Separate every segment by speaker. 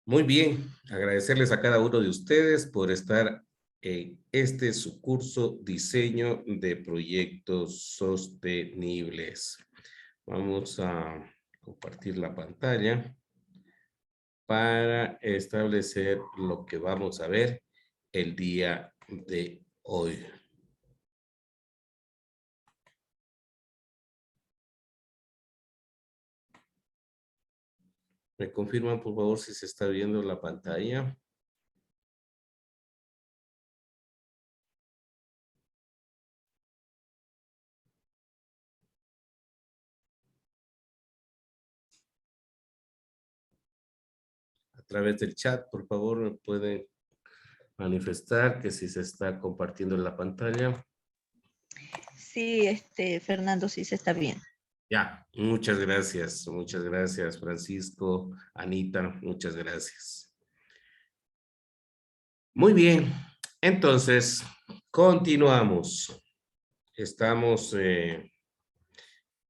Speaker 1: Muy bien, agradecerles a cada uno de ustedes por estar en su curso Diseño de Proyectos Sostenibles. Vamos a compartir la pantalla para establecer lo que vamos a ver el día de hoy. ¿Me confirman, por favor, si se está viendo la pantalla? A través del chat, por favor, me pueden manifestar que si se está compartiendo la pantalla.
Speaker 2: Sí, Fernando, sí se está bien.
Speaker 1: Ya, muchas gracias, Francisco, Anita, muchas gracias. Muy bien, entonces, continuamos. Estamos en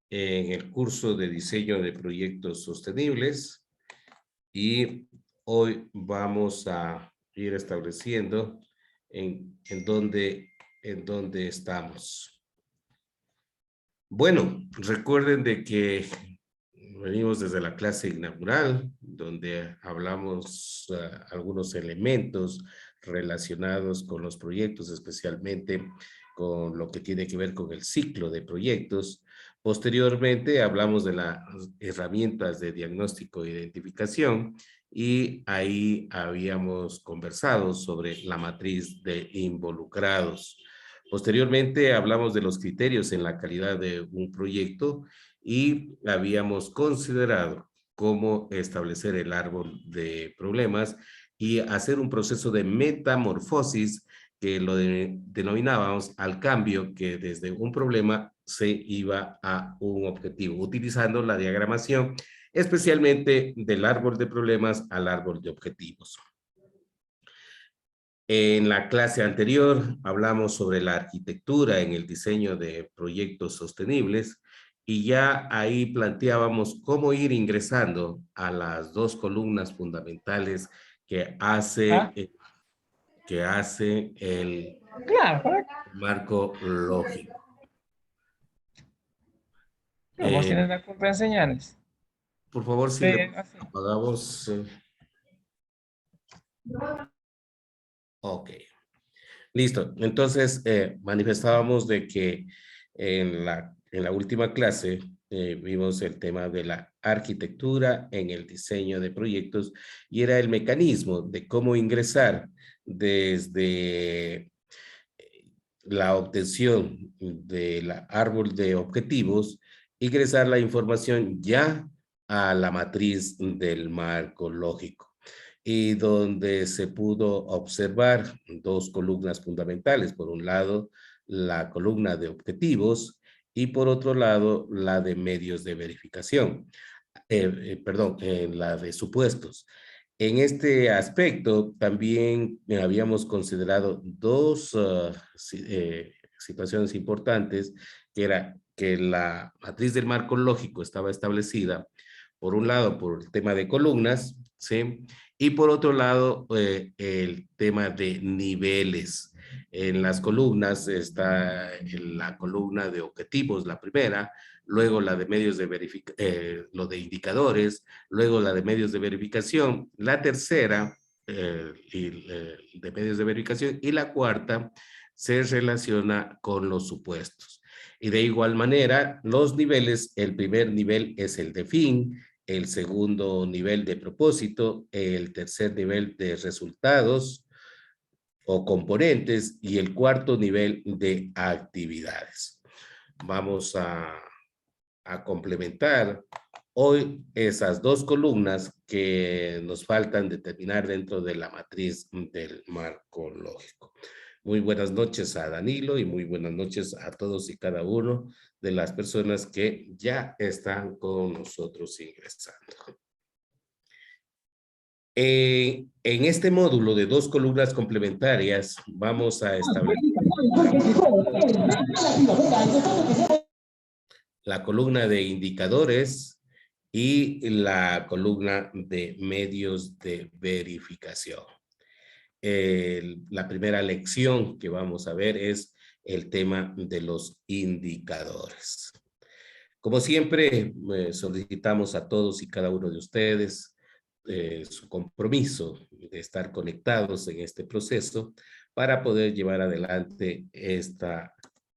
Speaker 1: el curso de diseño de proyectos sostenibles y hoy vamos a ir estableciendo en dónde estamos. Bueno, recuerden de que venimos desde la clase inaugural, donde hablamos algunos elementos relacionados con los proyectos, especialmente con lo que tiene que ver con el ciclo de proyectos. Posteriormente hablamos de las herramientas de diagnóstico e identificación y ahí habíamos conversado sobre la matriz de involucrados. Posteriormente hablamos de los criterios en la calidad de un proyecto y habíamos considerado cómo establecer el árbol de problemas y hacer un proceso de metamorfosis que lo denominábamos al cambio que desde un problema se iba a un objetivo, utilizando la diagramación especialmente del árbol de problemas al árbol de objetivos. En la clase anterior hablamos sobre la arquitectura en el diseño de proyectos sostenibles y ya ahí planteábamos cómo ir ingresando a las dos columnas fundamentales que hace el marco lógico.
Speaker 3: Vos tienes la culpa en señales.
Speaker 1: Por favor, si le apagamos. Ok. Listo. Entonces, manifestábamos de que en la última clase vimos el tema de la arquitectura en el diseño de proyectos y era el mecanismo de cómo ingresar desde la obtención del árbol de objetivos, ingresar la información ya a la matriz del marco lógico y donde se pudo observar dos columnas fundamentales. Por un lado, la columna de objetivos y por otro lado, la de medios de verificación. La de supuestos. En este aspecto también habíamos considerado dos situaciones importantes, que era que la matriz del marco lógico estaba establecida, por un lado, por el tema de columnas, ¿sí? Y por otro lado, el tema de niveles. En las columnas está la columna de objetivos, la primera, luego la de medios de verificación, lo de indicadores, luego la de medios de verificación, la tercera de medios de verificación y la cuarta se relaciona con los supuestos. Y de igual manera, los niveles, el primer nivel es el de fin, el segundo nivel de propósito, el tercer nivel de resultados o componentes y el cuarto nivel de actividades. Vamos a complementar hoy esas dos columnas que nos faltan determinar dentro de la matriz del marco lógico. Muy buenas noches a Danilo y muy buenas noches a todos y cada uno de las personas que ya están con nosotros ingresando. En este módulo de dos columnas complementarias vamos a establecer la columna de indicadores y la columna de medios de verificación. La primera lección que vamos a ver es el tema de los indicadores. Como siempre, solicitamos a todos y cada uno de ustedes su compromiso de estar conectados en este proceso para poder llevar adelante esta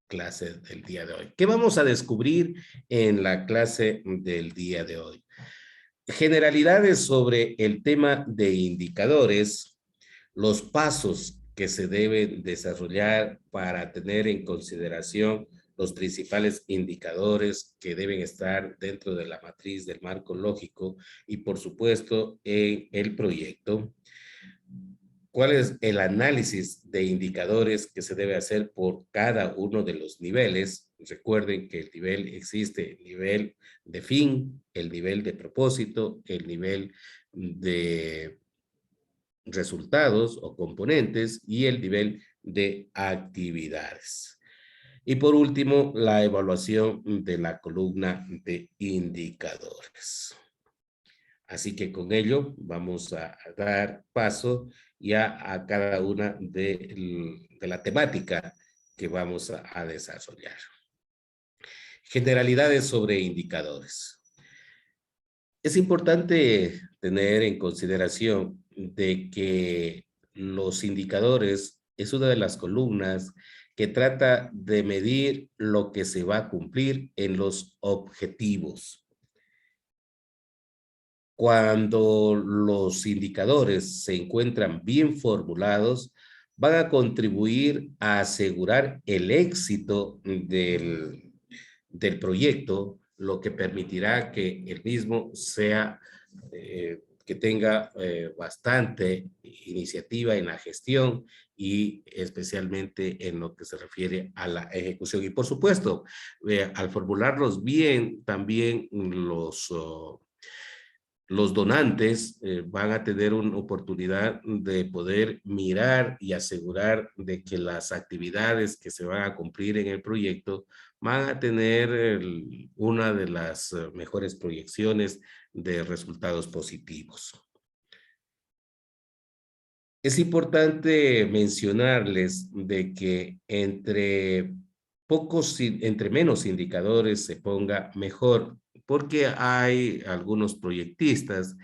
Speaker 1: clase del día de hoy. ¿Qué vamos a descubrir en la clase del día de hoy? Generalidades sobre el tema de indicadores, los pasos que se deben desarrollar para tener en consideración los principales indicadores que deben estar dentro de la matriz del marco lógico y, por supuesto, en el proyecto. ¿Cuál es el análisis de indicadores que se debe hacer por cada uno de los niveles? Recuerden que el nivel existe, el nivel de fin, el nivel de propósito, el nivel de resultados o componentes y el nivel de actividades. Y por último, la evaluación de la columna de indicadores. Así que con ello vamos a dar paso ya a cada una de la temática que vamos a desarrollar. Generalidades sobre indicadores. Es importante tener en consideración de que los indicadores es una de las columnas que trata de medir lo que se va a cumplir en los objetivos. Cuando los indicadores se encuentran bien formulados, van a contribuir a asegurar el éxito del proyecto, lo que permitirá que el mismo sea, que tenga bastante iniciativa en la gestión y especialmente en lo que se refiere a la ejecución. Y por supuesto, al formularlos bien, también los donantes van a tener una oportunidad de poder mirar y asegurar de que las actividades que se van a cumplir en el proyecto van a tener una de las mejores proyecciones de resultados positivos. Es importante mencionarles de que entre menos indicadores se ponga mejor, porque hay algunos proyectistas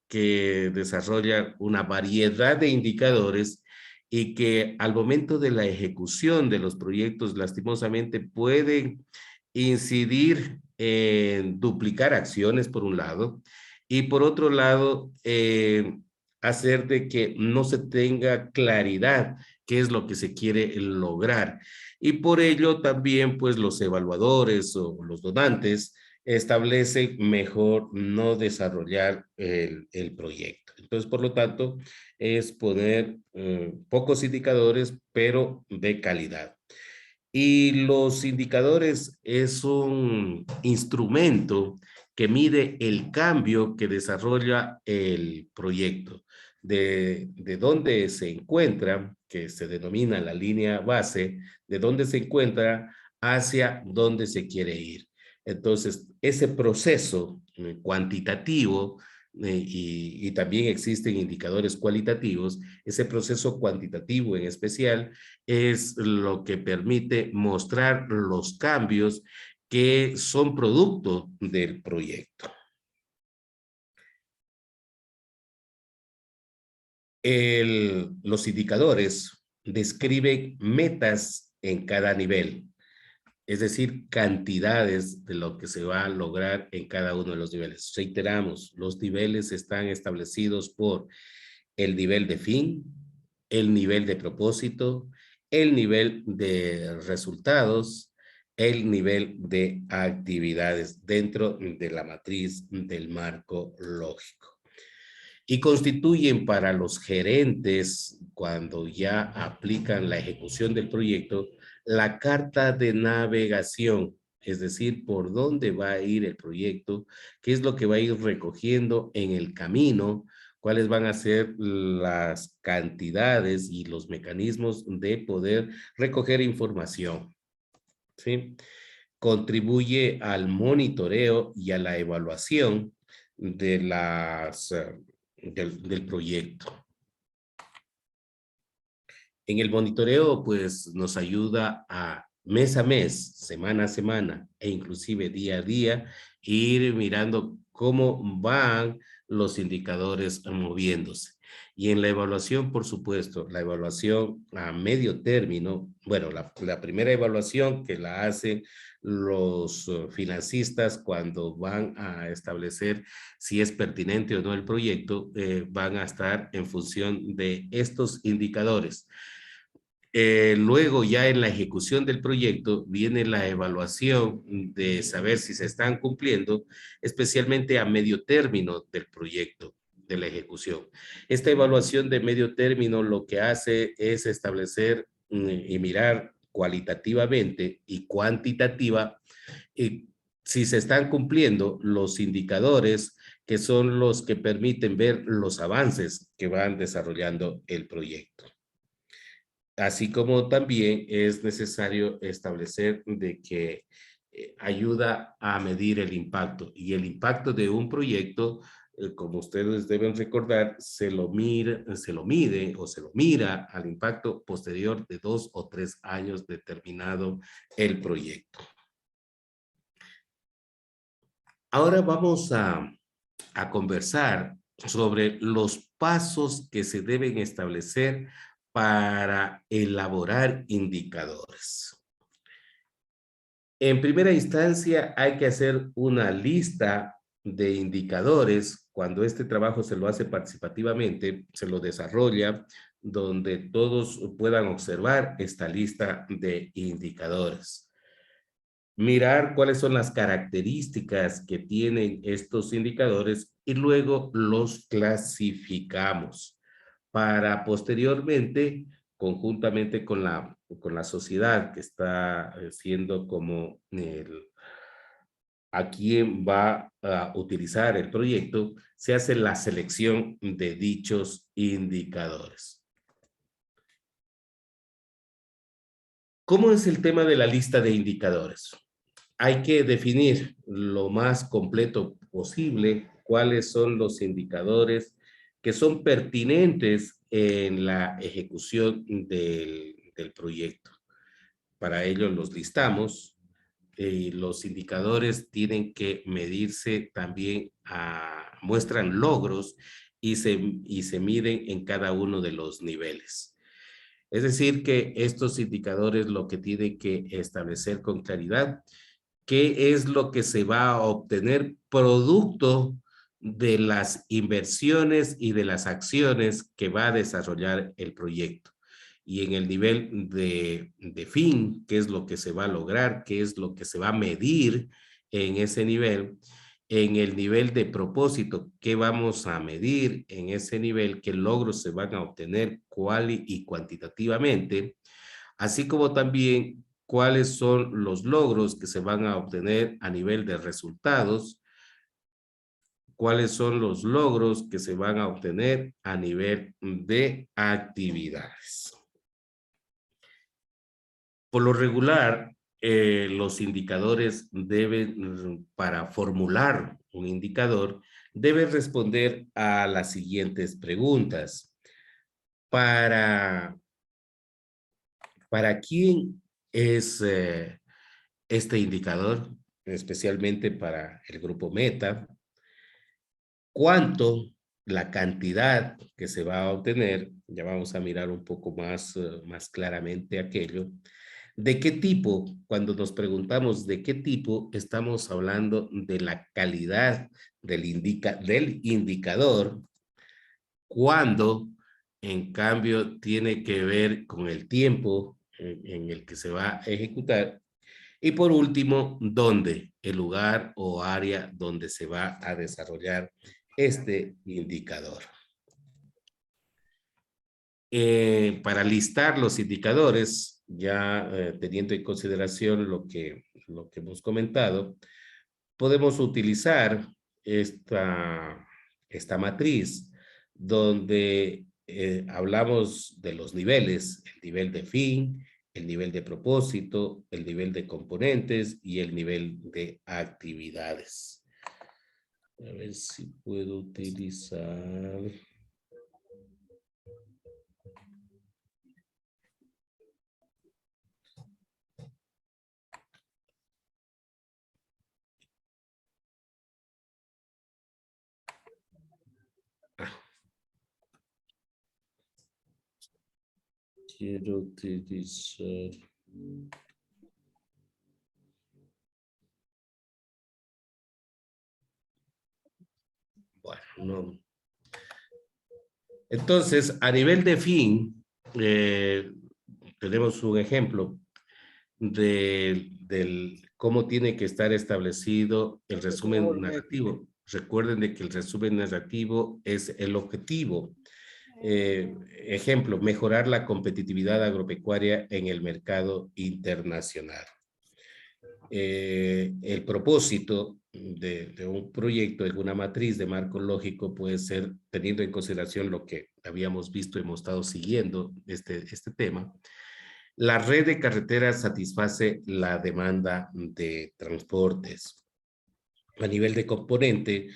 Speaker 1: que desarrollan una variedad de indicadores y que al momento de la ejecución de los proyectos lastimosamente pueden incidir en duplicar acciones por un lado y por otro lado hacer de que no se tenga claridad qué es lo que se quiere lograr. Y por ello también pues los evaluadores o los donantes establecen mejor no desarrollar el proyecto. Entonces, por lo tanto, es poner pocos indicadores, pero de calidad. Y los indicadores es un instrumento que mide el cambio que desarrolla el proyecto, de dónde se encuentra, que se denomina la línea base, de dónde se encuentra hacia dónde se quiere ir. Entonces, ese proceso cuantitativo y también existen indicadores cualitativos, ese proceso cuantitativo en especial es lo que permite mostrar los cambios que son producto del proyecto. Los indicadores describen metas en cada nivel, es decir, cantidades de lo que se va a lograr en cada uno de los niveles. Reiteramos, los niveles están establecidos por el nivel de fin, el nivel de propósito, el nivel de resultados, el nivel de actividades dentro de la matriz del marco lógico. Y constituyen para los gerentes, cuando ya aplican la ejecución del proyecto, la carta de navegación, es decir, por dónde va a ir el proyecto, qué es lo que va a ir recogiendo en el camino, cuáles van a ser las cantidades y los mecanismos de poder recoger información, ¿sí? Contribuye al monitoreo y a la evaluación de del proyecto. En el monitoreo, pues, nos ayuda a mes, semana a semana, e inclusive día a día, ir mirando cómo van los indicadores moviéndose. Y en la evaluación, por supuesto, la evaluación a medio término, bueno, la primera evaluación que la hacen los financistas cuando van a establecer si es pertinente o no el proyecto, van a estar en función de estos indicadores. Luego ya en la ejecución del proyecto viene la evaluación de saber si se están cumpliendo, especialmente a medio término del proyecto, de la ejecución. Esta evaluación de medio término lo que hace es establecer y mirar cualitativamente y cuantitativa si se están cumpliendo los indicadores que son los que permiten ver los avances que van desarrollando el proyecto. Así como también es necesario establecer de que ayuda a medir el impacto. Y el impacto de un proyecto, como ustedes deben recordar, se lo mide o se lo mira al impacto posterior de 2 o 3 años de terminado el proyecto. Ahora vamos a conversar sobre los pasos que se deben establecer para elaborar indicadores. En primera instancia, hay que hacer una lista de indicadores. Cuando este trabajo se lo hace participativamente, se lo desarrolla, donde todos puedan observar esta lista de indicadores. Mirar cuáles son las características que tienen estos indicadores y luego los clasificamos para posteriormente, conjuntamente con la sociedad que está siendo como a quien va a utilizar el proyecto, se hace la selección de dichos indicadores. ¿Cómo es el tema de la lista de indicadores? Hay que definir lo más completo posible cuáles son los indicadores que son pertinentes en la ejecución del proyecto. Para ello los listamos y los indicadores tienen que medirse también, muestran logros y se miden en cada uno de los niveles. Es decir, que estos indicadores lo que tienen que establecer con claridad qué es lo que se va a obtener producto de las inversiones y de las acciones que va a desarrollar el proyecto. Y en el nivel de fin, qué es lo que se va a lograr, qué es lo que se va a medir en ese nivel. En el nivel de propósito, qué vamos a medir en ese nivel, qué logros se van a obtener cual y cuantitativamente, así como también cuáles son los logros que se van a obtener a nivel de resultados, cuáles son los logros que se van a obtener a nivel de actividades. Por lo regular, los indicadores deben, para formular un indicador, deben responder a las siguientes preguntas. ¿Para quién es este indicador? Especialmente para el grupo Meta. ¿Cuánto? La cantidad que se va a obtener. Ya vamos a mirar un poco más claramente aquello. ¿De qué tipo? Cuando nos preguntamos de qué tipo, estamos hablando de la calidad del indicador, cuando en cambio tiene que ver con el tiempo en el que se va a ejecutar. Y por último, ¿dónde? El lugar o área donde se va a desarrollar este indicador. Para listar los indicadores, ya teniendo en consideración lo que hemos comentado, podemos utilizar esta matriz donde hablamos de los niveles, el nivel de fin, el nivel de propósito, el nivel de componentes y el nivel de actividades. A ver si puedo utilizar. Quiero utilizar. Bueno, no. Entonces, a nivel de fin, tenemos un ejemplo del cómo tiene que estar establecido el resumen narrativo. Recuerden de que el resumen narrativo es el objetivo. Ejemplo, mejorar la competitividad agropecuaria en el mercado internacional. El propósito de un proyecto en una matriz de marco lógico puede ser, teniendo en consideración lo que habíamos visto, hemos estado siguiendo este tema. La red de carreteras satisface la demanda de transportes. A nivel de componente,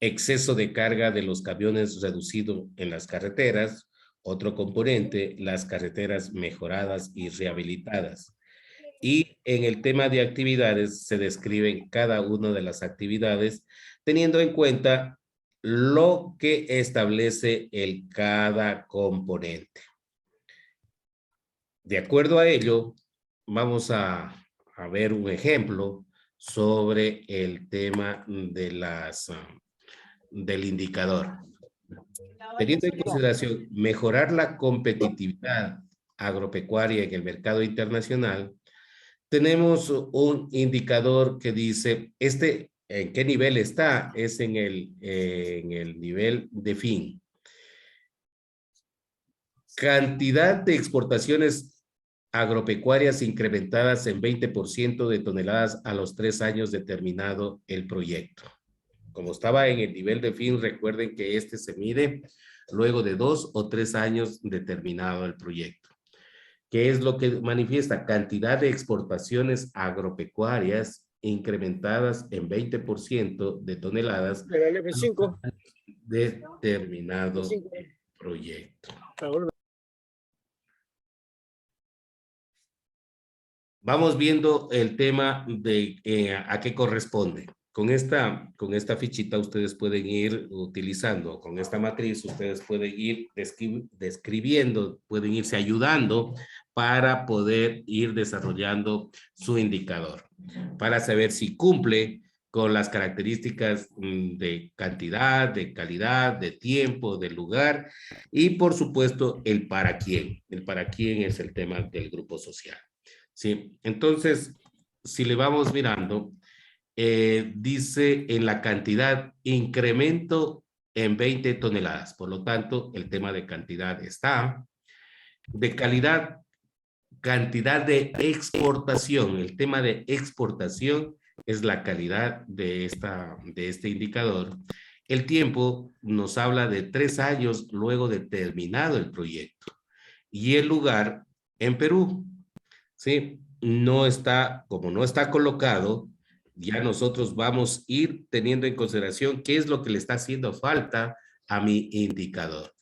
Speaker 1: exceso de carga de los camiones reducido en las carreteras. Otro componente, las carreteras mejoradas y rehabilitadas. Y en el tema de actividades se describen cada una de las actividades teniendo en cuenta lo que establece el cada componente. De acuerdo a ello, vamos a ver un ejemplo sobre el tema de del indicador. Teniendo en consideración mejorar la competitividad agropecuaria en el mercado internacional, tenemos un indicador que dice, ¿en qué nivel está? Es en el nivel de fin. Cantidad de exportaciones agropecuarias incrementadas en 20% de toneladas a los 3 años de terminado el proyecto. Como estaba en el nivel de fin, recuerden que este se mide luego de 2 o 3 años de terminado el proyecto. ¿Qué es lo que manifiesta? Cantidad de exportaciones agropecuarias incrementadas en 20% de toneladas de terminado proyecto. Vamos viendo el tema de a qué corresponde. Con esta fichita ustedes pueden ir utilizando, con esta matriz ustedes pueden ir describiendo, pueden irse ayudando para poder ir desarrollando su indicador, para saber si cumple con las características de cantidad, de calidad, de tiempo, de lugar y por supuesto el para quién. El para quién es el tema del grupo social. Sí, entonces, si le vamos mirando, dice en la cantidad, incremento en 20 toneladas. Por lo tanto, el tema de cantidad está. De calidad, cantidad de exportación. El tema de exportación es la calidad de este indicador. El tiempo nos habla de 3 años luego de terminado el proyecto. Y el lugar en Perú. ¿Sí? No está, como no está colocado, ya nosotros vamos a ir teniendo en consideración qué es lo que le está haciendo falta a mi indicador.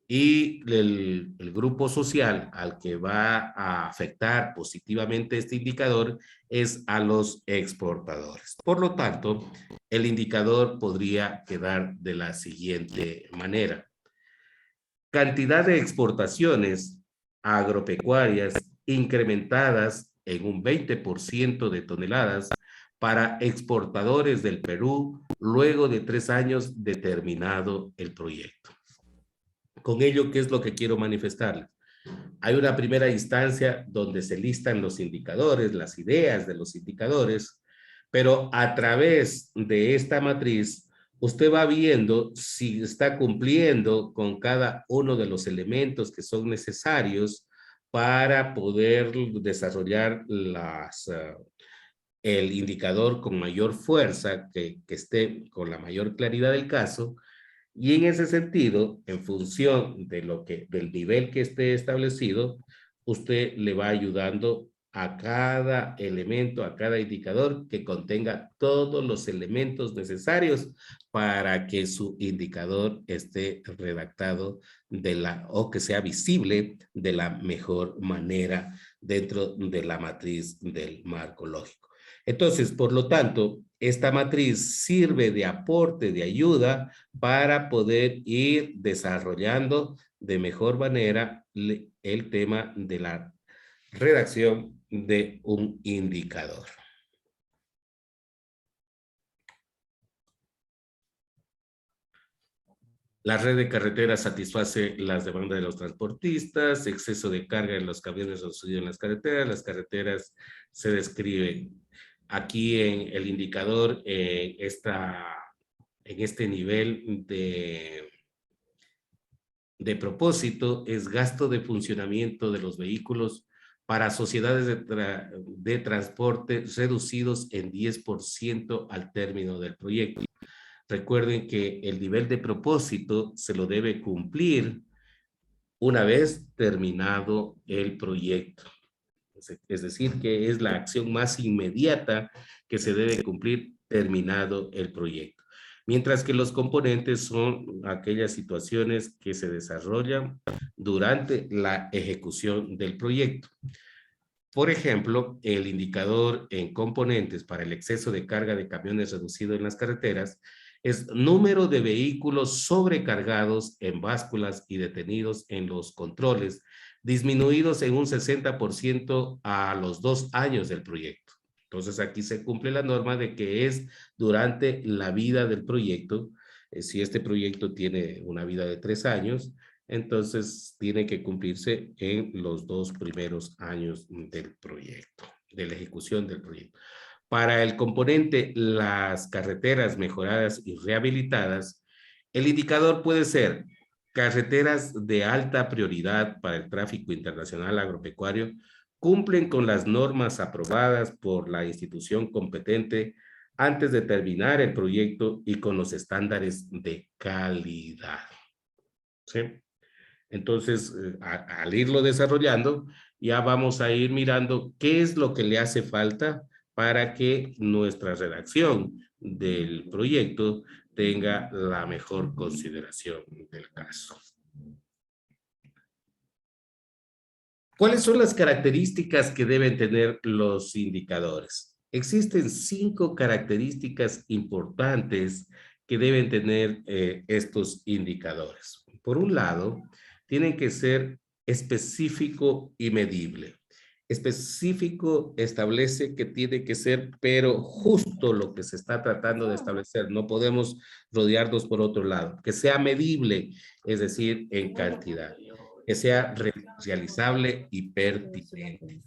Speaker 1: Y el grupo social al que va a afectar positivamente este indicador es a los exportadores. Por lo tanto, el indicador podría quedar de la siguiente manera. Cantidad de exportaciones agropecuarias incrementadas en un 20% de toneladas para exportadores del Perú luego de 3 años de terminado el proyecto. Con ello, ¿qué es lo que quiero manifestarles? Hay una primera instancia donde se listan los indicadores, las ideas de los indicadores, pero a través de esta matriz, usted va viendo si está cumpliendo con cada uno de los elementos que son necesarios para poder desarrollar el indicador con mayor fuerza, que esté con la mayor claridad del caso. Y en ese sentido, en función de del nivel que esté establecido, usted le va ayudando a cada elemento, a cada indicador que contenga todos los elementos necesarios para que su indicador esté redactado o que sea visible de la mejor manera dentro de la matriz del marco lógico. Entonces, por lo tanto, esta matriz sirve de aporte, de ayuda para poder ir desarrollando de mejor manera el tema de la redacción de un indicador. La red de carreteras satisface las demandas de los transportistas, exceso de carga en los camiones reducido en las carreteras se describen aquí en el indicador, en este nivel de propósito, es gasto de funcionamiento de los vehículos para sociedades de transporte reducidos en 10% al término del proyecto. Recuerden que el nivel de propósito se lo debe cumplir una vez terminado el proyecto. Es decir, que es la acción más inmediata que se debe cumplir terminado el proyecto. Mientras que los componentes son aquellas situaciones que se desarrollan durante la ejecución del proyecto. Por ejemplo, el indicador en componentes para el exceso de carga de camiones reducido en las carreteras es número de vehículos sobrecargados en básculas y detenidos en los controles, disminuidos en un 60% a los 2 años del proyecto. Entonces aquí se cumple la norma de que es durante la vida del proyecto. Si este proyecto tiene una vida de 3 años, entonces tiene que cumplirse en los 2 primeros años del proyecto, de la ejecución del proyecto. Para el componente las carreteras mejoradas y rehabilitadas, el indicador puede ser carreteras de alta prioridad para el tráfico internacional agropecuario, cumplen con las normas aprobadas por la institución competente antes de terminar el proyecto y con los estándares de calidad. ¿Sí? Entonces, al irlo desarrollando, ya vamos a ir mirando qué es lo que le hace falta para que nuestra redacción del proyecto tenga la mejor consideración del caso. ¿Cuáles son las características que deben tener los indicadores? Existen 5 características importantes que deben tener estos indicadores. Por un lado, tienen que ser específico y medible. Específico establece que tiene que ser, pero justo lo que se está tratando de establecer. No podemos rodearnos por otro lado. Que sea medible, es decir, en cantidad. Que sea realizable y pertinente.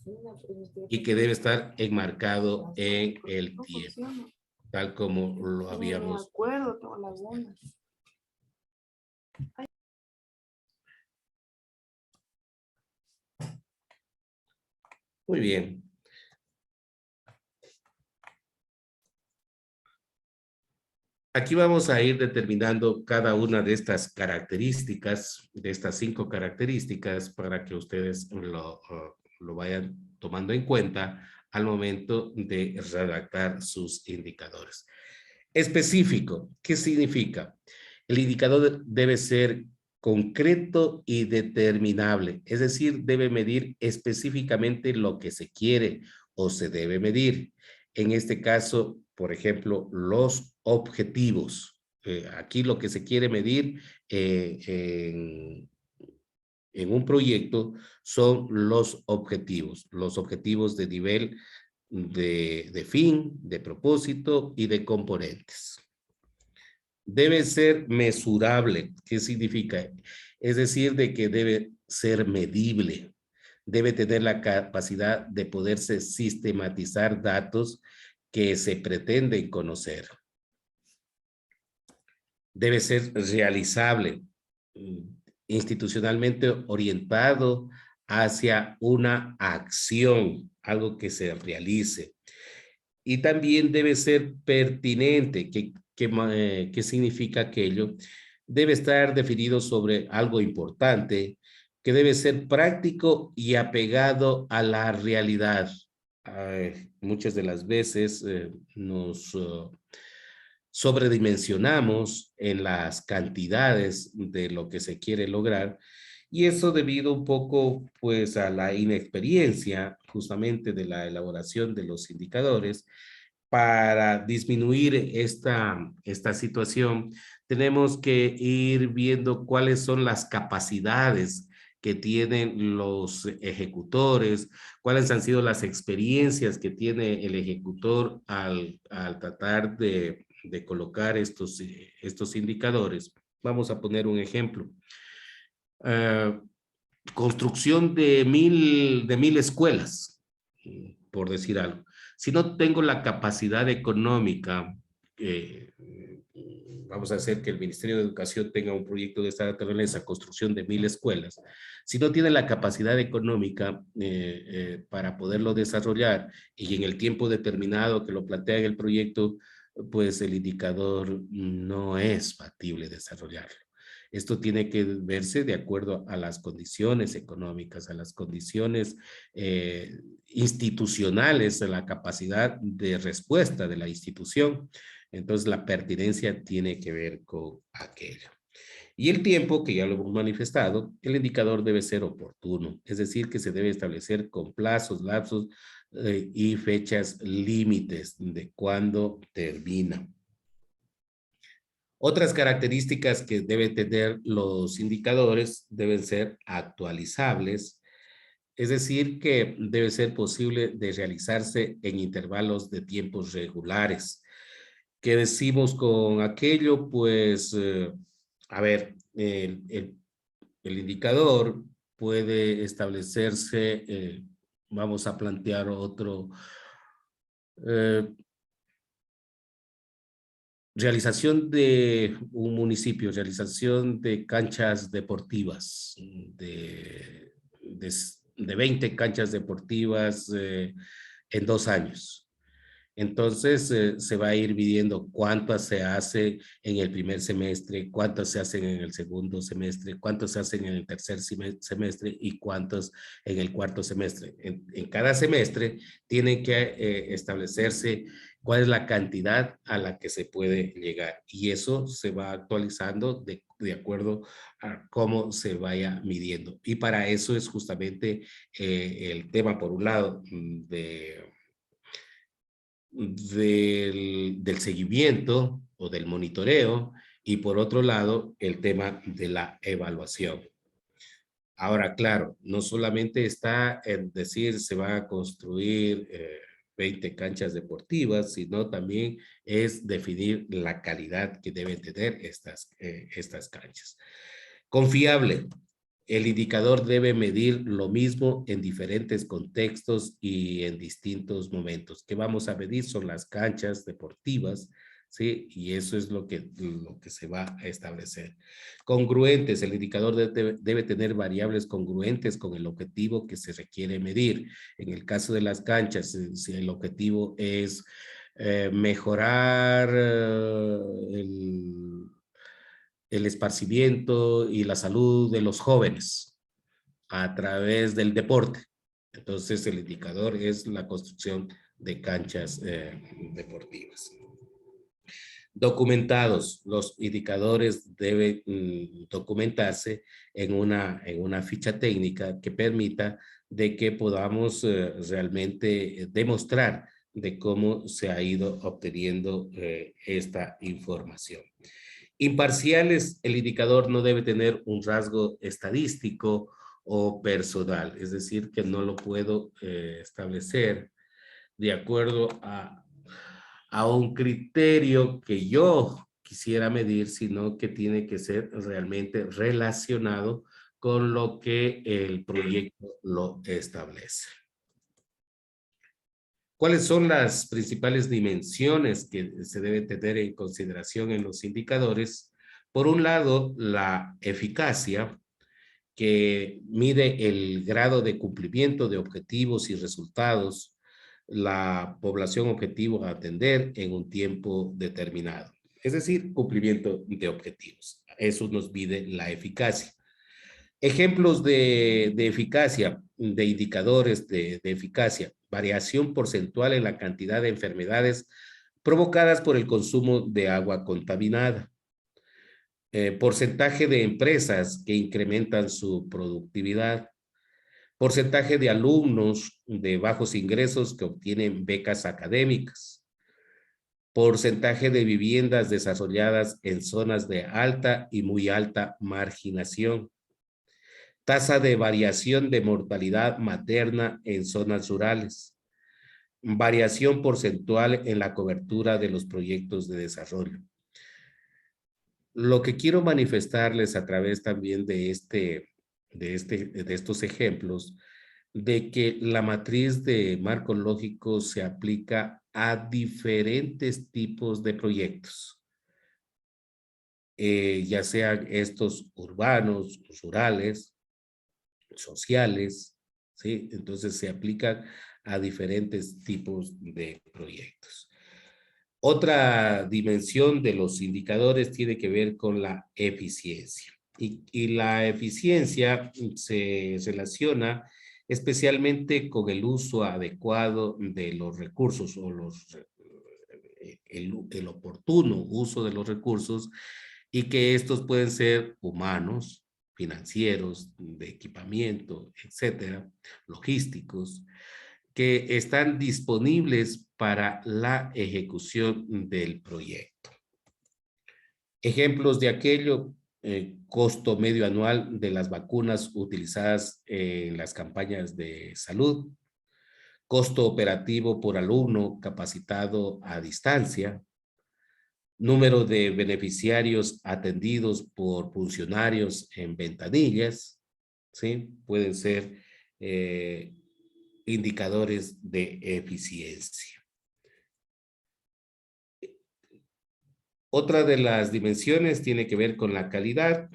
Speaker 1: Y que debe estar enmarcado en el tiempo, tal como lo habíamos. Muy bien. Aquí vamos a ir determinando cada una de estas características, de estas 5 características, para que ustedes lo vayan tomando en cuenta al momento de redactar sus indicadores. Específico, ¿qué significa? El indicador debe ser concreto y determinable, es decir, debe medir específicamente lo que se quiere o se debe medir. En este caso, por ejemplo, los objetivos. Aquí lo que se quiere medir en un proyecto son los objetivos de nivel de fin, de propósito y de componentes. Debe ser mesurable. ¿Qué significa? Es decir, de que debe ser medible. Debe tener la capacidad de poderse sistematizar datos que se pretenden conocer. Debe ser realizable, institucionalmente orientado hacia una acción, algo que se realice. Y también debe ser pertinente. ¿Qué significa aquello? Debe estar definido sobre algo importante, que debe ser práctico y apegado a la realidad. Muchas de las veces nos sobredimensionamos en las cantidades de lo que se quiere lograr, y eso debido un poco pues a la inexperiencia justamente de la elaboración de los indicadores. Para disminuir esta situación, tenemos que ir viendo cuáles son las capacidades que tienen los ejecutores, cuáles han sido las experiencias que tiene el ejecutor al tratar de colocar estos indicadores. Vamos a poner un ejemplo. Construcción de mil escuelas, por decir algo. Si no tengo la capacidad económica, vamos a hacer que el Ministerio de Educación tenga un proyecto de esta naturaleza, construcción de 1000 escuelas. Si no tiene la capacidad económica para poderlo desarrollar y en el tiempo determinado que lo plantea en el proyecto, pues el indicador no es factible desarrollarlo. Esto tiene que verse de acuerdo a las condiciones económicas, a las condiciones institucionales, a la capacidad de respuesta de la institución. Entonces, la pertinencia tiene que ver con aquello. Y el tiempo, que ya lo hemos manifestado, el indicador debe ser oportuno, es decir, que se debe establecer con plazos, lapsos y fechas límites de cuándo termina. Otras características que deben tener los indicadores deben ser actualizables, es decir, que debe ser posible de realizarse en intervalos de tiempos regulares. ¿Qué decimos con aquello? Pues, a ver, el indicador puede establecerse, vamos a plantear otro, realización de un municipio, realización de canchas deportivas, de 20 canchas deportivas en 2 años. Entonces, se va a ir midiendo cuántas se hace en el primer semestre, cuántas se hacen en el segundo semestre, cuántas se hacen en el tercer semestre y cuántas en el cuarto semestre. En cada semestre tiene que establecerse cuál es la cantidad a la que se puede llegar. Y eso se va actualizando de acuerdo a cómo se vaya midiendo. Y para eso es justamente el tema, por un lado, del seguimiento o del monitoreo, y por otro lado, el tema de la evaluación. Ahora, claro, no solamente está en decir se van a construir 20 canchas deportivas, sino también es definir la calidad que deben tener estas canchas. Confiable. El indicador debe medir lo mismo en diferentes contextos y en distintos momentos. ¿Qué vamos a medir? Son las canchas deportivas, ¿sí? Y eso es lo que se va a establecer. Congruentes. El indicador debe tener variables congruentes con el objetivo que se requiere medir. En el caso de las canchas, si el objetivo es mejorar el esparcimiento y la salud de los jóvenes a través del deporte. Entonces, el indicador es la construcción de canchas deportivas. Documentados. Los indicadores deben documentarse en una ficha técnica que permita de que podamos realmente demostrar de cómo se ha ido obteniendo esta información. Imparciales. El indicador no debe tener un rasgo estadístico o personal, es decir, que no lo puedo establecer de acuerdo a un criterio que yo quisiera medir, sino que tiene que ser realmente relacionado con lo que el proyecto lo establece. ¿Cuáles son las principales dimensiones que se deben tener en consideración en los indicadores? Por un lado, la eficacia, que mide el grado de cumplimiento de objetivos y resultados, la población objetivo a atender en un tiempo determinado. Es decir, cumplimiento de objetivos. Eso nos mide la eficacia. Ejemplos de eficacia, de indicadores de eficacia, variación porcentual en la cantidad de enfermedades provocadas por el consumo de agua contaminada, porcentaje de empresas que incrementan su productividad, porcentaje de alumnos de bajos ingresos que obtienen becas académicas, porcentaje de viviendas desarrolladas en zonas de alta y muy alta marginación, tasa de variación de mortalidad materna en zonas rurales, variación porcentual en la cobertura de los proyectos de desarrollo. Lo que quiero manifestarles a través también de estos ejemplos, de que la matriz de marco lógico se aplica a diferentes tipos de proyectos, ya sean estos urbanos, rurales, sociales, ¿sí? Entonces se aplican a diferentes tipos de proyectos. Otra dimensión de los indicadores tiene que ver con la eficiencia. Y la eficiencia se relaciona especialmente con el uso adecuado de los recursos o el oportuno uso de los recursos, y que estos pueden ser humanos, financieros, de equipamiento, etcétera, logísticos, que están disponibles para la ejecución del proyecto. Ejemplos de aquello: costo medio anual de las vacunas utilizadas en las campañas de salud, costo operativo por alumno capacitado a distancia, número de beneficiarios atendidos por funcionarios en ventanillas, ¿sí? Pueden ser indicadores de eficiencia. Otra de las dimensiones tiene que ver con la calidad,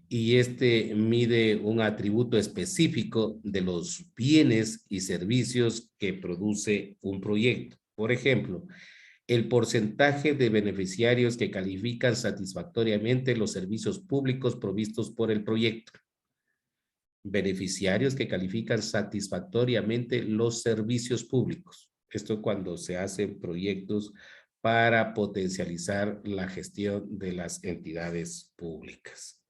Speaker 1: y este mide un atributo específico de los bienes y servicios que produce un proyecto. Por ejemplo, el porcentaje de beneficiarios que califican satisfactoriamente los servicios públicos provistos por el proyecto. Beneficiarios que califican satisfactoriamente los servicios públicos. Esto cuando se hacen proyectos para potencializar la gestión de las entidades públicas.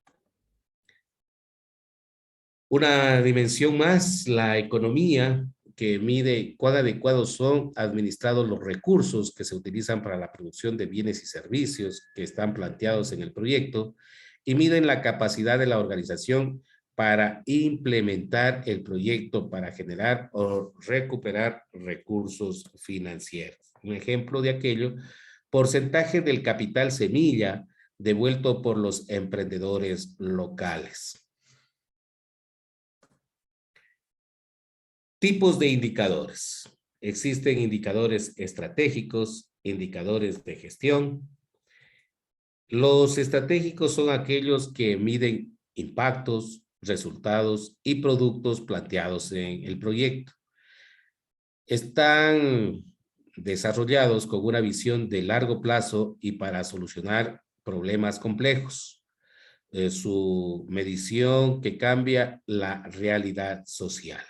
Speaker 1: Una dimensión más, la economía, que mide cuán adecuados son administrados los recursos que se utilizan para la producción de bienes y servicios que están planteados en el proyecto, y miden la capacidad de la organización para implementar el proyecto para generar o recuperar recursos financieros. Un ejemplo de aquello: porcentaje del capital semilla devuelto por los emprendedores locales. Tipos de indicadores. Existen indicadores estratégicos, indicadores de gestión. Los estratégicos son aquellos que miden impactos, resultados y productos planteados en el proyecto. Están desarrollados con una visión de largo plazo y para solucionar problemas complejos. Su medición que cambia la realidad social.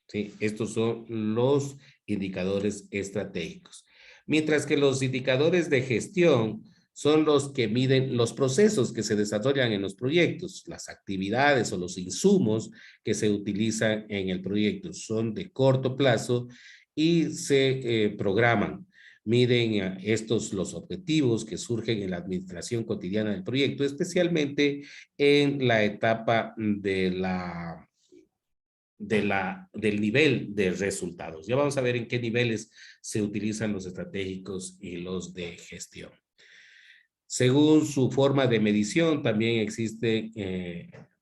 Speaker 1: ¿Sí? Estos son los indicadores estratégicos. Mientras que los indicadores de gestión son los que miden los procesos que se desarrollan en los proyectos, las actividades o los insumos que se utilizan en el proyecto. Son de corto plazo y se programan. Miden estos los objetivos que surgen en la administración cotidiana del proyecto, especialmente en la etapa del nivel de resultados. Ya vamos a ver en qué niveles se utilizan los estratégicos y los de gestión. Según su forma de medición, también existen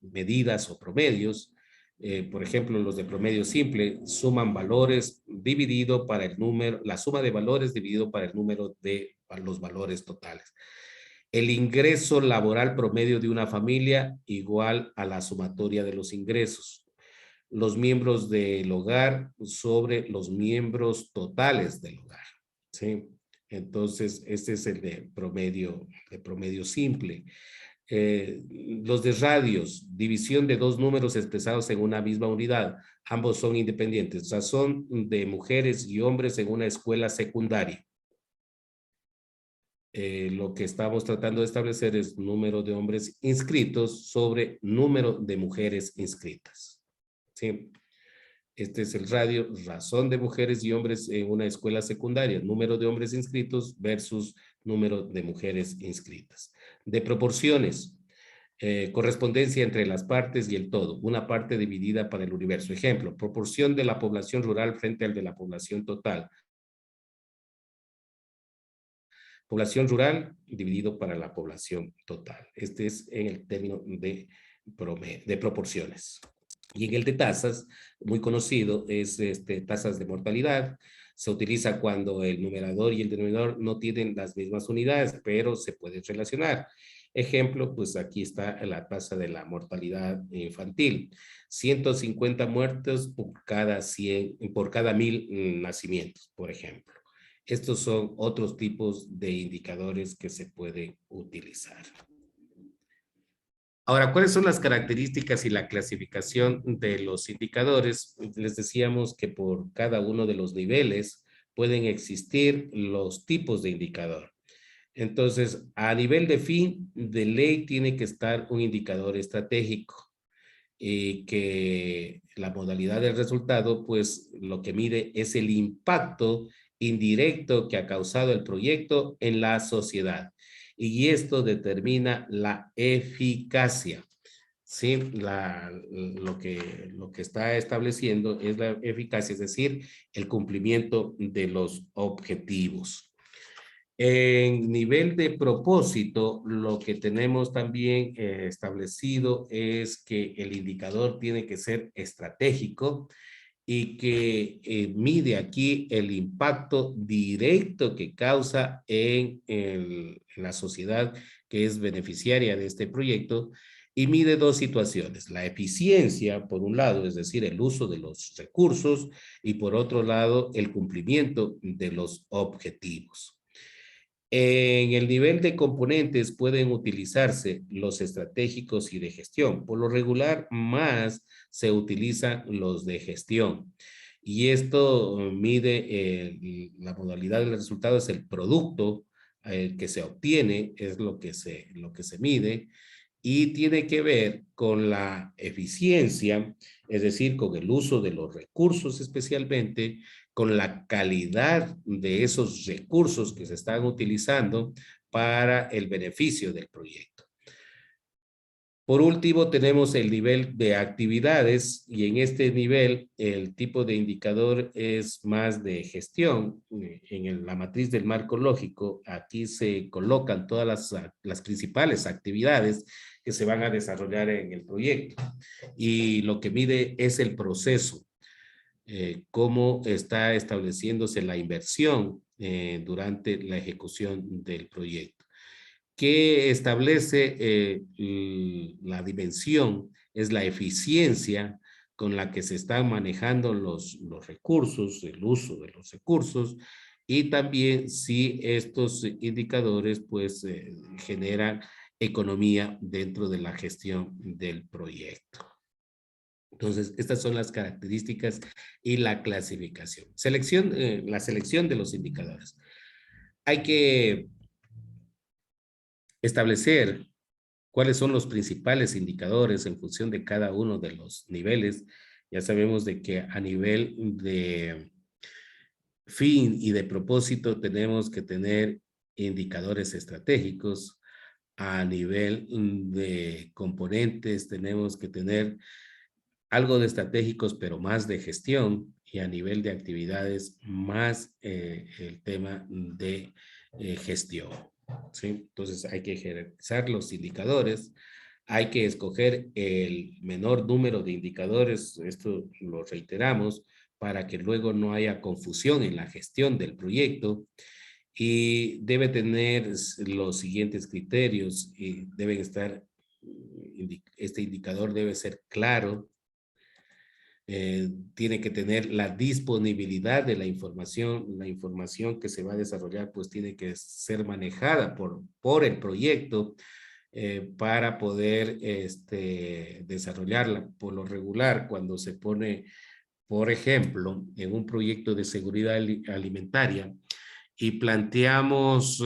Speaker 1: medidas o promedios. Por ejemplo, los de promedio simple suman valores dividido para el número, la suma de valores dividido para el número de los valores totales. El ingreso laboral promedio de una familia igual a la sumatoria de los ingresos. Los miembros del hogar sobre los miembros totales del hogar, ¿sí? Entonces, este es el de promedio simple. Los de radios, división de dos números expresados en una misma unidad. Ambos son independientes. Razón de mujeres y hombres en una escuela secundaria. Lo que estamos tratando de establecer es número de hombres inscritos sobre número de mujeres inscritas. ¿Sí? Este es el radio, razón de mujeres y hombres en una escuela secundaria, número de hombres inscritos versus número de mujeres inscritas. De proporciones, correspondencia entre las partes y el todo, una parte dividida para el universo. Ejemplo, proporción de la población rural frente al de la población total. Población rural dividido para la población total. Este es en el término de proporciones. Y en el de tasas, muy conocido, es tasas de mortalidad. Se utiliza cuando el numerador y el denominador no tienen las mismas unidades, pero se pueden relacionar. Ejemplo, pues aquí está la tasa de la mortalidad infantil. 150 muertos por cada 1000 nacimientos, por ejemplo. Estos son otros tipos de indicadores que se pueden utilizar. Ahora, ¿cuáles son las características y la clasificación de los indicadores? Les decíamos que por cada uno de los niveles pueden existir los tipos de indicador. Entonces, a nivel de fin, de ley tiene que estar un indicador estratégico y que la modalidad del resultado, pues lo que mide es el impacto indirecto que ha causado el proyecto en la sociedad. Y esto determina la eficacia. Sí, lo que está estableciendo es la eficacia, es decir, el cumplimiento de los objetivos. En nivel de propósito, lo que tenemos también establecido es que el indicador tiene que ser estratégico y que mide aquí el impacto directo que causa en la sociedad que es beneficiaria de este proyecto y mide dos situaciones, la eficiencia por un lado, es decir, el uso de los recursos y por otro lado, el cumplimiento de los objetivos. En el nivel de componentes pueden utilizarse los estratégicos y de gestión. Por lo regular, más se utilizan los de gestión. Y esto mide la modalidad del resultado, es el producto que se obtiene, es lo que se mide. Y tiene que ver con la eficiencia, es decir, con el uso de los recursos especialmente, con la calidad de esos recursos que se están utilizando para el beneficio del proyecto. Por último, tenemos el nivel de actividades y en este nivel el tipo de indicador es más de gestión. En la matriz del marco lógico, aquí se colocan todas las principales actividades que se van a desarrollar en el proyecto y lo que mide es el proceso. Cómo está estableciéndose la inversión durante la ejecución del proyecto. ¿Qué establece la dimensión? Es la eficiencia con la que se están manejando los recursos, el uso de los recursos, y también si estos indicadores pues generan economía dentro de la gestión del proyecto. Entonces, estas son las características y la clasificación. La selección de los indicadores. Hay que establecer cuáles son los principales indicadores en función de cada uno de los niveles. Ya sabemos de que a nivel de fin y de propósito tenemos que tener indicadores estratégicos. A nivel de componentes tenemos que tener algo de estratégicos, pero más de gestión, y a nivel de actividades más el tema de gestión. ¿Sí? Entonces hay que jerarquizar los indicadores, hay que escoger el menor número de indicadores, esto lo reiteramos, para que luego no haya confusión en la gestión del proyecto, y debe tener los siguientes criterios, y deben estar, este indicador debe ser claro, tiene que tener la disponibilidad de la información que se va a desarrollar pues tiene que ser manejada por el proyecto para poder desarrollarla. Por lo regular, cuando se pone, por ejemplo, en un proyecto de seguridad alimentaria y planteamos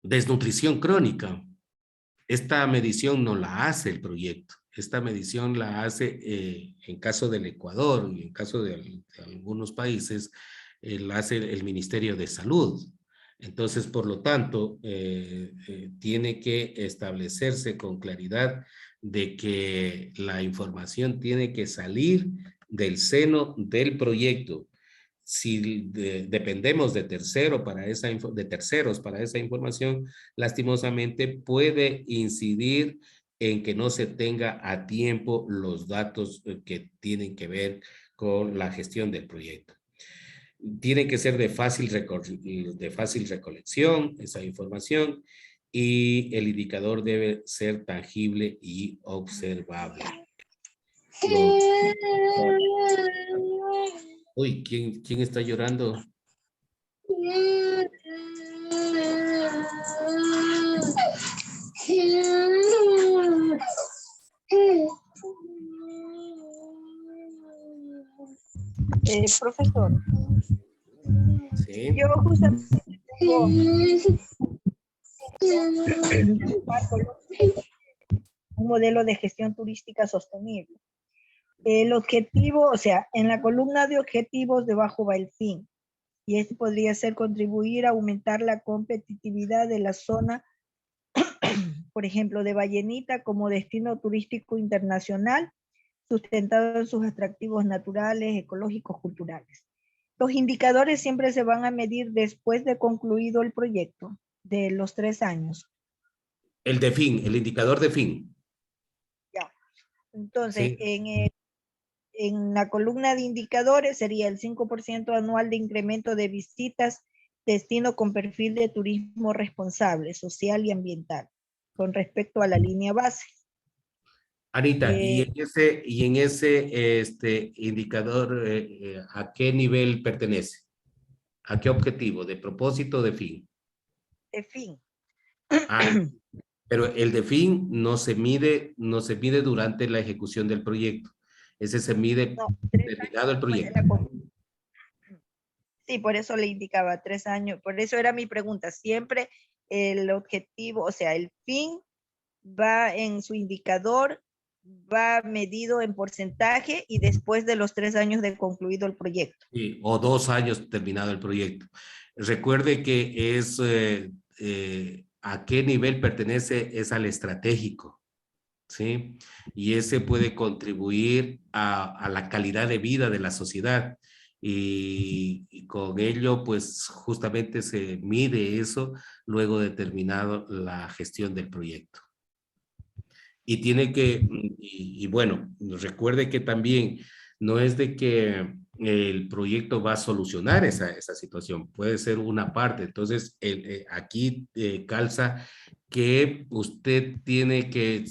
Speaker 1: desnutrición crónica, esta medición no la hace el proyecto. Esta medición la hace en caso del Ecuador y en caso de algunos países, la hace el Ministerio de Salud. Entonces, por lo tanto, tiene que establecerse con claridad de que la información tiene que salir del seno del proyecto. Si dependemos de terceros para esa información, lastimosamente puede incidir en que no se tenga a tiempo los datos que tienen que ver con la gestión del proyecto. Tiene que ser de fácil recolección esa información y el indicador debe ser tangible y observable. Uy, ¿quién está llorando?
Speaker 2: Profesor,
Speaker 1: Sí.
Speaker 2: yo justamente tengo un modelo de gestión turística sostenible. El objetivo, o sea, en la columna de objetivos debajo va el fin. Y este podría ser contribuir a aumentar la competitividad de la zona, por ejemplo, de Vallenita como destino turístico internacional, sustentado en sus atractivos naturales, ecológicos, culturales. Los indicadores siempre se van a medir después de concluido el proyecto, de los 3 años.
Speaker 1: El de fin, el indicador de fin.
Speaker 2: Ya. Entonces,
Speaker 1: Sí.
Speaker 2: en la columna de indicadores sería el 5% anual de incremento de visitas, destino con perfil de turismo responsable, social y ambiental, con respecto a la línea base.
Speaker 1: Anita, y en ese indicador, ¿a qué nivel pertenece? ¿A qué objetivo? ¿De propósito o de fin?
Speaker 2: De fin.
Speaker 1: Ah, pero el de fin no se mide durante la ejecución del proyecto. Ese se mide
Speaker 2: No, 3
Speaker 1: terminado el
Speaker 2: años después de
Speaker 1: proyecto.
Speaker 2: la. Sí, por eso le indicaba 3 años. Por eso era mi pregunta. Siempre el objetivo, o sea, el fin va en su indicador, va medido en porcentaje y después de los 3 años de concluido el proyecto.
Speaker 1: Sí, o 2 años terminado el proyecto. Recuerde que es a qué nivel pertenece, es al estratégico, ¿sí? Y ese puede contribuir a la calidad de vida de la sociedad. Y con ello, pues justamente se mide eso luego de terminado la gestión del proyecto. Y tiene que, y bueno, recuerde que también no es de que el proyecto va a solucionar esa situación, puede ser una parte. Entonces, aquí calza que usted tiene que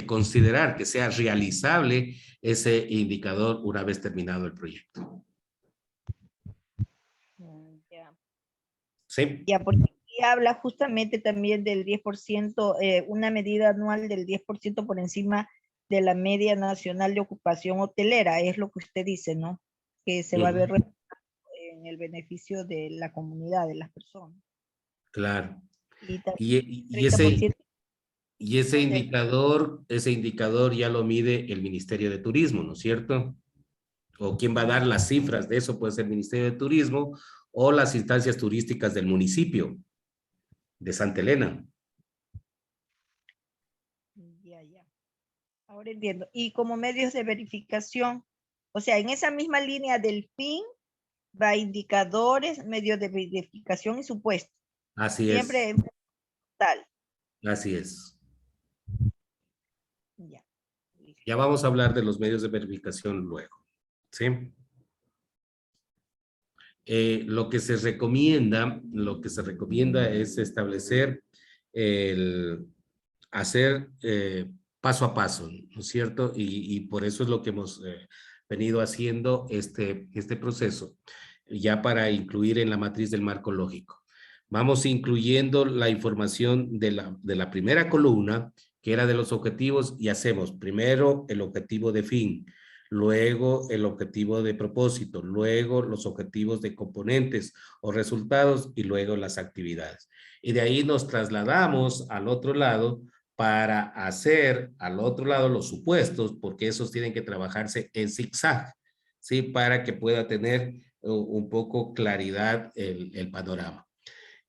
Speaker 1: considerar que sea realizable ese indicador una vez terminado el proyecto.
Speaker 2: Ya.
Speaker 1: ¿Sí?
Speaker 2: Ya, porque aquí habla justamente también del 10%, una medida anual del 10% por encima de la media nacional de ocupación hotelera, es lo que usted dice, ¿no? Que se va a ver en el beneficio de la comunidad, de las personas.
Speaker 1: Claro.
Speaker 2: Y también
Speaker 1: Y
Speaker 2: 30%
Speaker 1: ese
Speaker 2: del.
Speaker 1: indicador ya lo mide el Ministerio de Turismo, ¿no es cierto? O quién va a dar las cifras de eso puede ser el Ministerio de Turismo o las instancias turísticas del municipio de Santa Elena.
Speaker 2: Ya, ya. Ahora entiendo. Y como medios de verificación, o sea, en esa misma línea del fin va indicadores, medios de verificación y supuestos.
Speaker 1: Así es,
Speaker 2: Siempre tal.
Speaker 1: así es.
Speaker 2: Ya.
Speaker 1: Ya vamos a hablar de los medios de verificación luego, ¿sí? Lo que se recomienda es establecer hacer paso a paso, ¿no es cierto? Y por eso es lo que hemos venido haciendo este proceso, ya para incluir en la matriz del marco lógico. Vamos incluyendo la información de la primera columna, que era de los objetivos, y hacemos primero el objetivo de fin, luego el objetivo de propósito, luego los objetivos de componentes o resultados y luego las actividades. Y de ahí nos trasladamos al otro lado para hacer al otro lado los supuestos, porque esos tienen que trabajarse en zigzag, ¿sí? Para que pueda tener un poco claridad el panorama.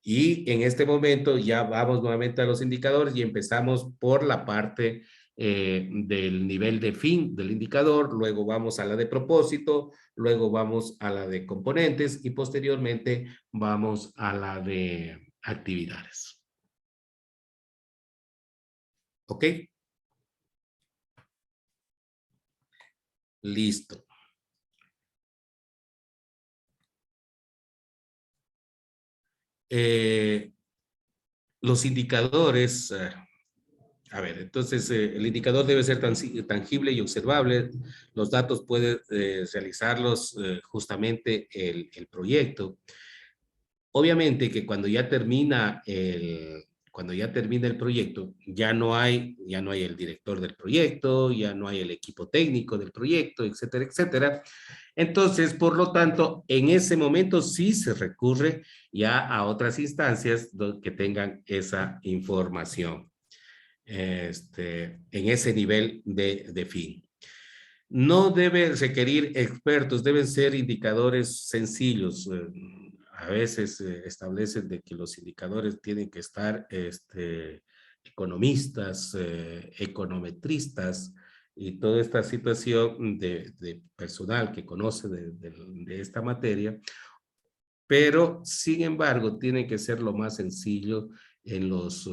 Speaker 1: Y en este momento ya vamos nuevamente a los indicadores y empezamos por la parte del nivel de fin del indicador, luego vamos a la de propósito, luego vamos a la de componentes y posteriormente vamos a la de actividades. ¿Ok? Listo. Los indicadores, a ver, entonces el indicador debe ser tangible y observable. Los datos puede realizarlos justamente el proyecto. Obviamente que cuando ya termina el proyecto, ya no hay el director del proyecto, ya no hay el equipo técnico del proyecto, etcétera, etcétera. Entonces, por lo tanto, en ese momento sí se recurre ya a otras instancias que tengan esa información en ese nivel de fin. No debe requerir expertos, deben ser indicadores sencillos. A veces establecen de que los indicadores tienen que estar economistas, econometristas y toda esta situación de personal que conoce de esta materia, pero sin embargo tiene que ser lo más sencillo en los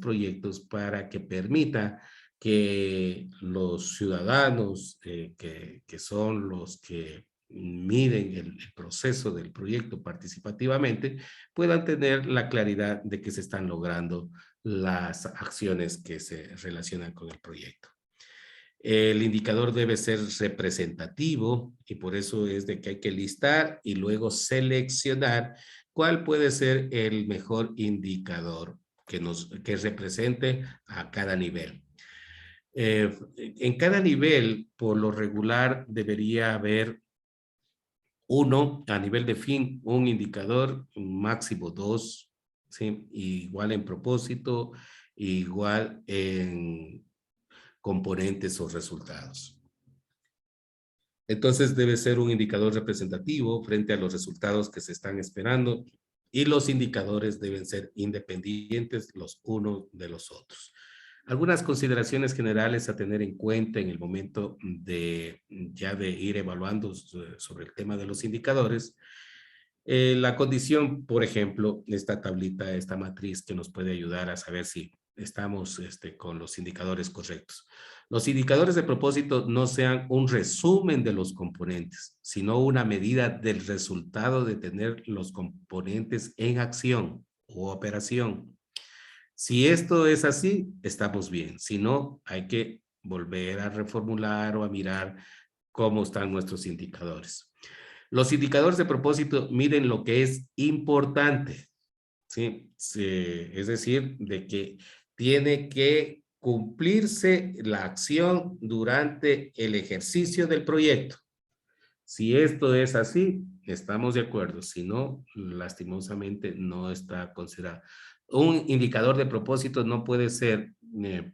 Speaker 1: proyectos para que permita que los ciudadanos que son los que miden el proceso del proyecto participativamente puedan tener la claridad de que se están logrando las acciones que se relacionan con el proyecto. El indicador debe ser representativo y por eso es de que hay que listar y luego seleccionar cuál puede ser el mejor indicador que represente a cada nivel. En cada nivel, por lo regular, debería haber uno, a nivel de fin, un indicador, máximo dos, ¿sí? Igual en propósito, igual en componentes o resultados. Entonces debe ser un indicador representativo frente a los resultados que se están esperando y los indicadores deben ser independientes los unos de los otros. Algunas consideraciones generales a tener en cuenta en el momento de ir evaluando sobre el tema de los indicadores. La condición, por ejemplo, esta tablita, esta matriz que nos puede ayudar a saber si estamos con los indicadores correctos. Los indicadores de propósito no sean un resumen de los componentes, sino una medida del resultado de tener los componentes en acción o operación. Si esto es así, estamos bien. Si no, hay que volver a reformular o a mirar cómo están nuestros indicadores. Los indicadores de propósito miden lo que es importante, ¿sí? Es decir, de que tiene que cumplirse la acción durante el ejercicio del proyecto. Si esto es así, estamos de acuerdo. Si no, lastimosamente no está considerado. Un indicador de propósito no puede ser,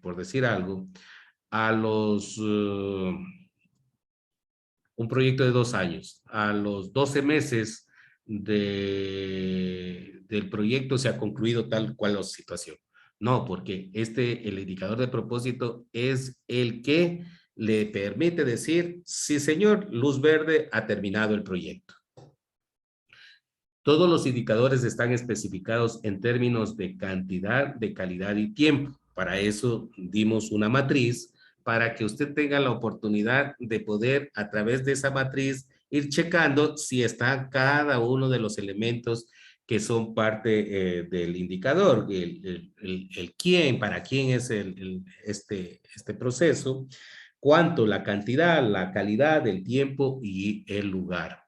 Speaker 1: por decir algo, a los... un proyecto de 2 años. A los 12 meses del proyecto se ha concluido tal cual la situación. No, porque el indicador de propósito es el que le permite decir, sí señor, luz verde, ha terminado el proyecto. Todos los indicadores están especificados en términos de cantidad, de calidad y tiempo. Para eso dimos una matriz para que usted tenga la oportunidad de poder a través de esa matriz ir checando si está cada uno de los elementos que son parte del indicador, el quién, para quién es este proceso, cuánto, la cantidad, la calidad, el tiempo y el lugar.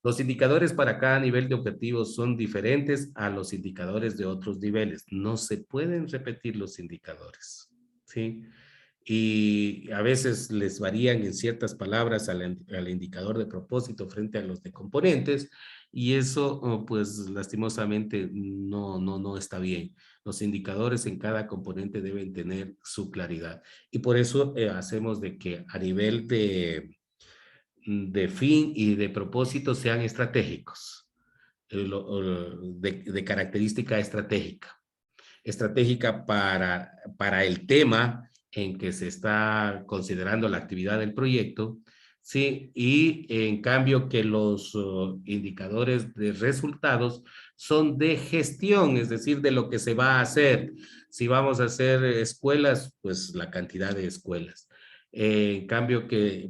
Speaker 1: Los indicadores para cada nivel de objetivos son diferentes a los indicadores de otros niveles. No se pueden repetir los indicadores, ¿sí? Y a veces les varían en ciertas palabras al indicador de propósito frente a los de componentes, y eso, pues, lastimosamente no está bien. Los indicadores en cada componente deben tener su claridad. Y por eso hacemos de que a nivel de fin y de propósito sean estratégicos, de característica estratégica. Estratégica para el tema en que se está considerando la actividad del proyecto, ¿sí? Y en cambio que los indicadores de resultados son de gestión, es decir, de lo que se va a hacer. Si vamos a hacer escuelas, pues la cantidad de escuelas. En cambio que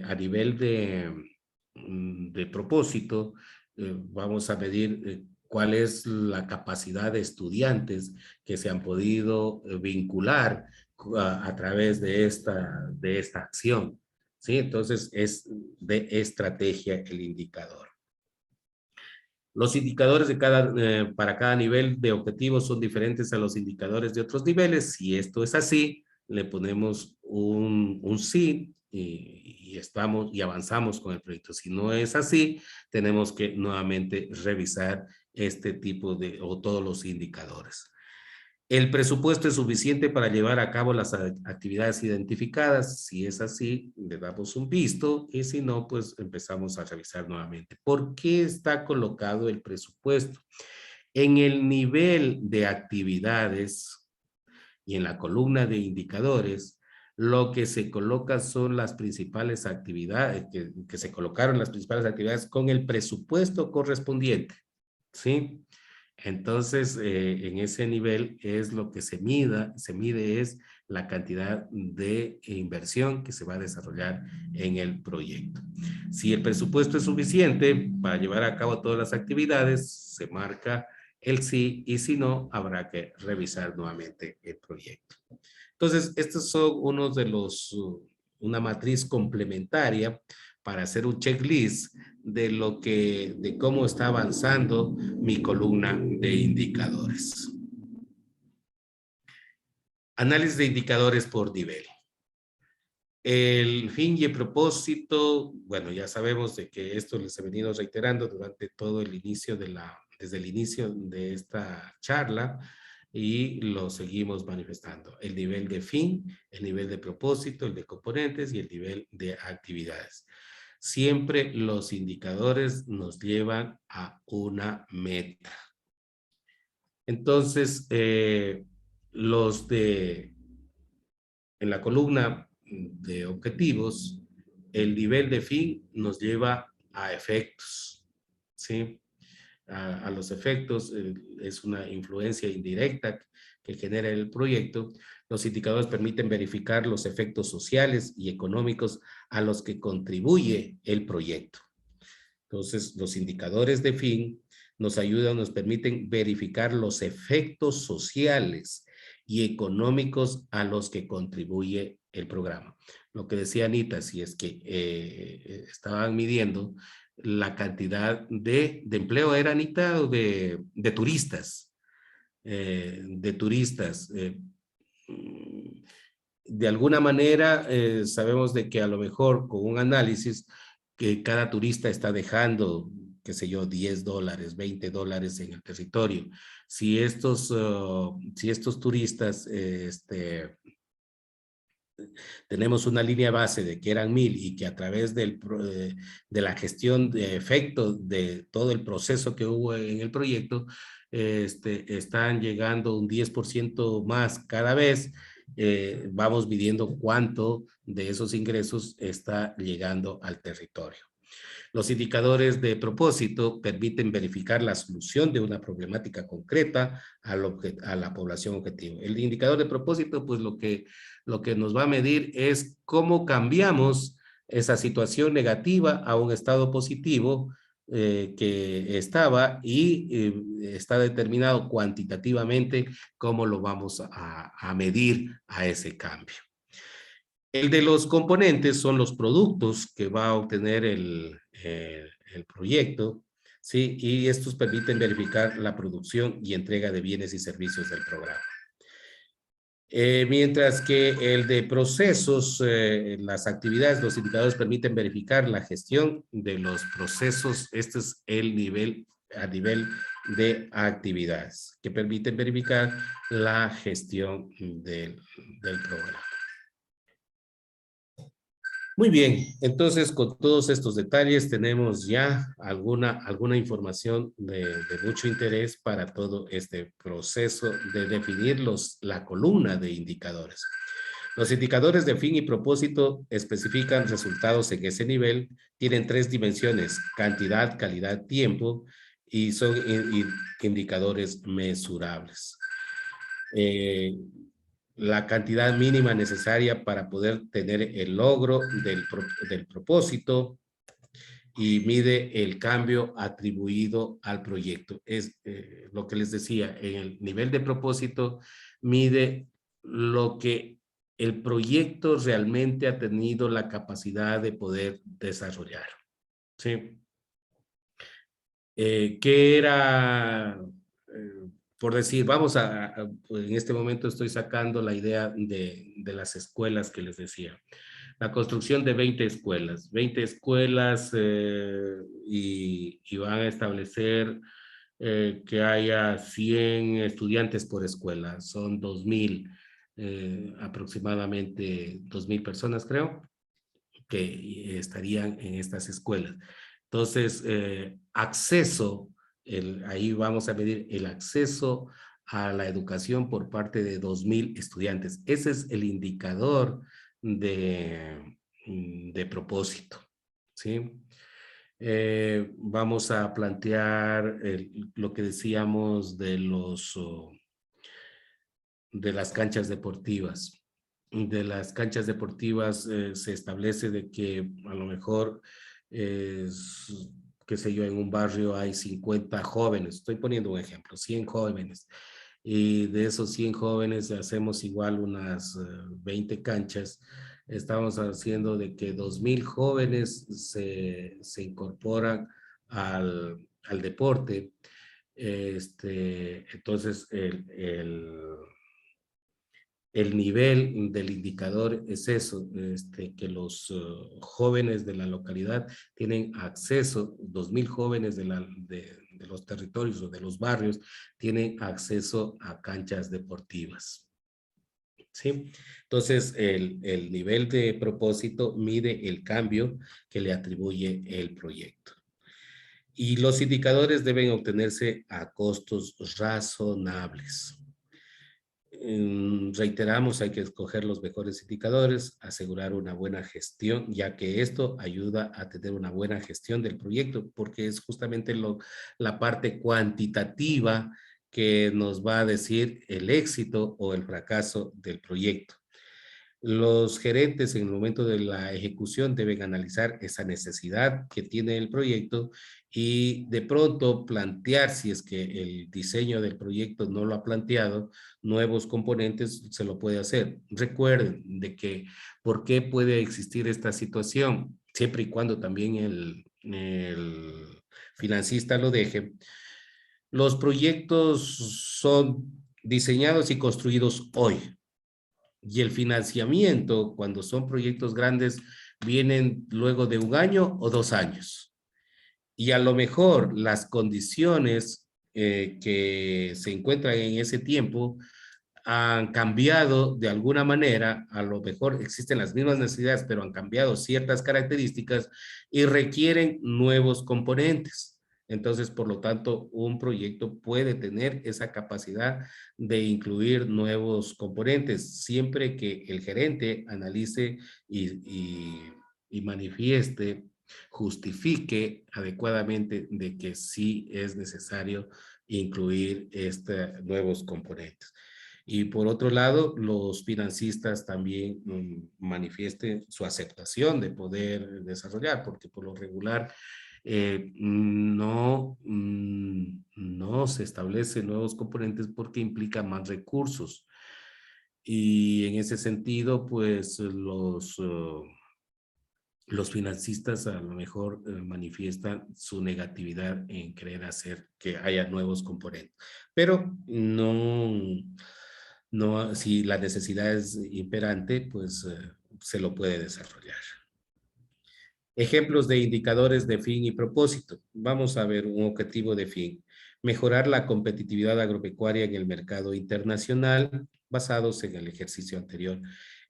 Speaker 1: a nivel de propósito, vamos a medir cuál es la capacidad de estudiantes que se han podido vincular a través de esta acción, ¿sí? Entonces es de estrategia el indicador. Los indicadores para cada nivel de objetivos son diferentes a los indicadores de otros niveles. Si esto es así, le ponemos un sí y avanzamos con el proyecto. Si no es así, tenemos que nuevamente revisar este tipo o todos los indicadores. ¿El presupuesto es suficiente para llevar a cabo las actividades identificadas? Si es así, le damos un visto, y si no, pues empezamos a revisar nuevamente. ¿Por qué está colocado el presupuesto? En el nivel de actividades y en la columna de indicadores, lo que se coloca son las principales actividades, que se colocaron las principales actividades con el presupuesto correspondiente, ¿sí? Entonces, en ese nivel es lo que se mide es la cantidad de inversión que se va a desarrollar en el proyecto. Si el presupuesto es suficiente para llevar a cabo todas las actividades, se marca el sí, y si no, habrá que revisar nuevamente el proyecto. Entonces, estos son unos de una matriz complementaria para hacer un checklist de cómo está avanzando mi columna de indicadores. Análisis de indicadores por nivel. El fin y el propósito, bueno, ya sabemos de que esto les he venido reiterando durante todo el inicio desde el inicio de esta charla, y lo seguimos manifestando. El nivel de fin, el nivel de propósito, el de componentes y el nivel de actividades. Siempre los indicadores nos llevan a una meta. Entonces, en la columna de objetivos, el nivel de fin nos lleva a efectos, ¿sí? A los efectos, es una influencia indirecta que genera el proyecto. Los indicadores permiten verificar los efectos sociales y económicos a los que contribuye el proyecto. Entonces, los indicadores de fin nos ayudan, nos permiten verificar los efectos sociales y económicos a los que contribuye el programa. Lo que decía Anita, si es que estaban midiendo la cantidad de empleo, ¿era Anita? O de turistas. De alguna manera sabemos de que a lo mejor con un análisis que cada turista está dejando, qué sé yo, $10, $20 en el territorio. Si estos turistas tenemos una línea base de que eran 1,000 y que a través de la gestión de efectos de todo el proceso que hubo en el proyecto, están llegando un 10% más cada vez, vamos midiendo cuánto de esos ingresos está llegando al territorio. Los indicadores de propósito permiten verificar la solución de una problemática concreta a la población objetivo. El indicador de propósito, pues lo que nos va a medir es cómo cambiamos esa situación negativa a un estado positivo que estaba, y está determinado cuantitativamente cómo lo vamos a medir a ese cambio. El de los componentes son los productos que va a obtener el el proyecto, ¿sí? Y estos permiten verificar la producción y entrega de bienes y servicios del programa. Mientras que el de procesos, las actividades, los indicadores permiten verificar la gestión de los procesos. Este es el nivel, a nivel de actividades, que permiten verificar la gestión del programa. Muy bien, entonces con todos estos detalles tenemos ya alguna información de mucho interés para todo este proceso de definir la columna de indicadores. Los indicadores de fin y propósito especifican resultados en ese nivel, tienen 3 dimensiones, cantidad, calidad, tiempo, y son indicadores mesurables. La cantidad mínima necesaria para poder tener el logro del propósito y mide el cambio atribuido al proyecto. Es lo que les decía, en el nivel de propósito mide lo que el proyecto realmente ha tenido la capacidad de poder desarrollar. ¿Sí? ¿Qué era... por decir, en este momento estoy sacando la idea de las escuelas que les decía. La construcción de 20 escuelas. 20 escuelas y van a establecer que haya 100 estudiantes por escuela. Son 2,000, aproximadamente 2,000 personas, creo, que estarían en estas escuelas. Entonces, ahí vamos a medir el acceso a la educación por parte de 2,000 estudiantes. Ese es el indicador de propósito, ¿sí? Vamos a plantear lo que decíamos de las canchas deportivas. De las canchas deportivas se establece de que a lo mejor, qué sé yo, en un barrio hay 50 jóvenes, estoy poniendo un ejemplo, 100 jóvenes, y de esos 100 jóvenes hacemos igual unas 20 canchas. Estamos haciendo de que 2,000 jóvenes se incorporan al deporte. Entonces, el nivel del indicador es eso, que los jóvenes de la localidad tienen acceso, 2,000 jóvenes de los territorios o de los barrios tienen acceso a canchas deportivas. ¿Sí? Entonces, el nivel de propósito mide el cambio que le atribuye el proyecto. Y los indicadores deben obtenerse a costos razonables. Reiteramos, hay que escoger los mejores indicadores, asegurar una buena gestión, ya que esto ayuda a tener una buena gestión del proyecto, porque es justamente la parte cuantitativa que nos va a decir el éxito o el fracaso del proyecto. Los gerentes en el momento de la ejecución deben analizar esa necesidad que tiene el proyecto y de pronto plantear, si es que el diseño del proyecto no lo ha planteado, nuevos componentes se lo puede hacer. Recuerden de que por qué puede existir esta situación, siempre y cuando también el financista lo deje. Los proyectos son diseñados y construidos hoy. Y el financiamiento, cuando son proyectos grandes, vienen luego de 1 año o 2 años. Y a lo mejor las condiciones que se encuentran en ese tiempo han cambiado de alguna manera, a lo mejor existen las mismas necesidades, pero han cambiado ciertas características y requieren nuevos componentes. Entonces, por lo tanto, un proyecto puede tener esa capacidad de incluir nuevos componentes, siempre que el gerente analice y manifieste, justifique adecuadamente de que sí es necesario incluir nuevos componentes. Y por otro lado, los financistas también manifiesten su aceptación de poder desarrollar, porque por lo regular no se establecen nuevos componentes porque implica más recursos. Y en ese sentido, pues los financistas a lo mejor manifiestan su negatividad en querer hacer que haya nuevos componentes. Pero no, si la necesidad es imperante, pues se lo puede desarrollar. Ejemplos de indicadores de fin y propósito. Vamos a ver un objetivo de fin. Mejorar la competitividad agropecuaria en el mercado internacional basados en el ejercicio anterior.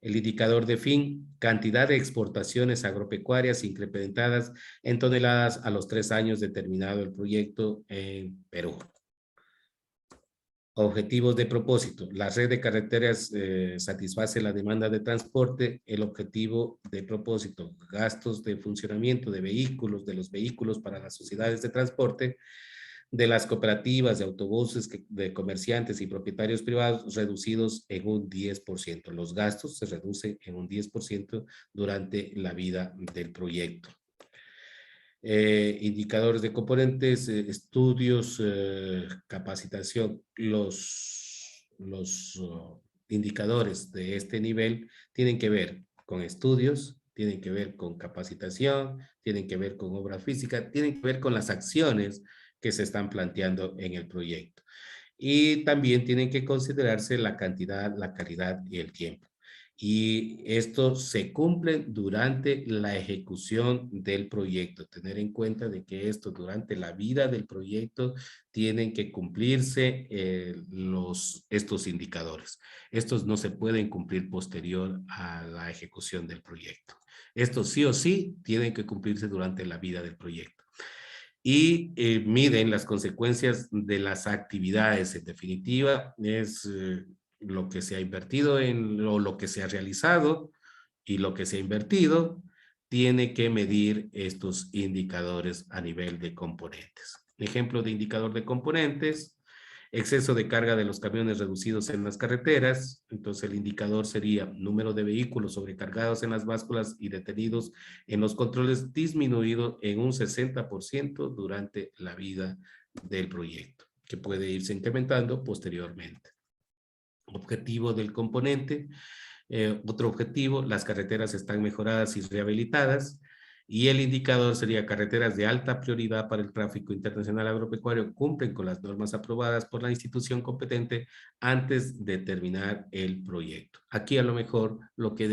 Speaker 1: El indicador de fin, cantidad de exportaciones agropecuarias incrementadas en toneladas a los 3 años de terminado el proyecto en Perú. Objetivos de propósito. La red de carreteras satisface la demanda de transporte. El objetivo de propósito. Gastos de funcionamiento de los vehículos para las sociedades de transporte, de las cooperativas de autobuses, de comerciantes y propietarios privados reducidos en un 10%. Los gastos se reducen en un 10% durante la vida del proyecto. Indicadores de componentes, estudios, capacitación. Los indicadores de este nivel tienen que ver con estudios, tienen que ver con capacitación, tienen que ver con obra física, tienen que ver con las acciones que se están planteando en el proyecto. Y también tienen que considerarse la cantidad, la calidad y el tiempo. Y esto se cumple durante la ejecución del proyecto. Tener en cuenta de que esto durante la vida del proyecto tienen que cumplirse estos indicadores. Estos no se pueden cumplir posterior a la ejecución del proyecto. Estos sí o sí tienen que cumplirse durante la vida del proyecto. Y miden las consecuencias de las actividades. En definitiva, es lo que se ha invertido lo que se ha realizado y lo que se ha invertido, tiene que medir estos indicadores a nivel de componentes. Ejemplo de indicador de componentes: exceso de carga de los camiones reducidos en las carreteras. Entonces el indicador sería número de vehículos sobrecargados en las básculas y detenidos en los controles disminuido en un 60% durante la vida del proyecto, que puede irse incrementando posteriormente. Objetivo del componente. Otro objetivo: las carreteras están mejoradas y rehabilitadas. Y el indicador sería carreteras de alta prioridad para el tráfico internacional agropecuario cumplen con las normas aprobadas por la institución competente antes de terminar el proyecto. Aquí a lo mejor lo que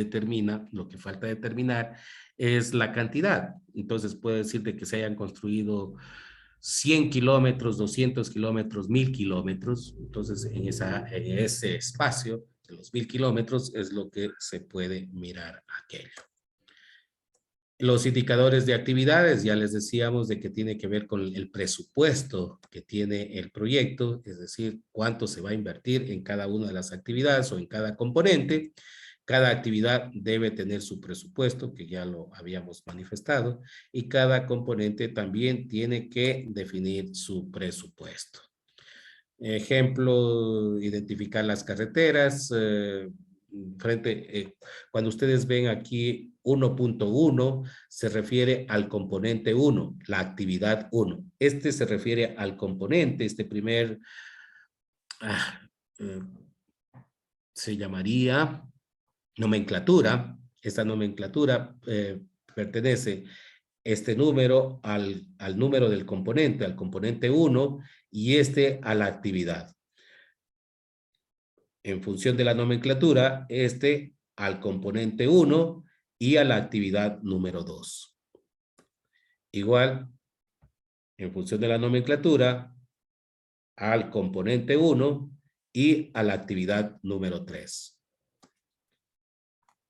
Speaker 1: falta determinar es la cantidad. Entonces puede decirte que se hayan construido 100 kilómetros, 200 kilómetros, 1000 kilómetros. Entonces en ese espacio de los 1000 kilómetros es lo que se puede mirar aquello. Los indicadores de actividades, ya les decíamos de que tiene que ver con el presupuesto que tiene el proyecto, es decir, cuánto se va a invertir en cada una de las actividades o en cada componente. Cada actividad debe tener su presupuesto, que ya lo habíamos manifestado, y cada componente también tiene que definir su presupuesto. Ejemplo, identificar las carreteras. Cuando ustedes ven aquí 1.1, se refiere al componente 1, la actividad 1. Este se refiere al componente, este primer, se llamaría nomenclatura. Esta nomenclatura pertenece este número al número del componente, al componente 1, y este a la actividad. En función de la nomenclatura, este al componente 1 y a la actividad número 2. Igual, en función de la nomenclatura, al componente 1 y a la actividad número 3.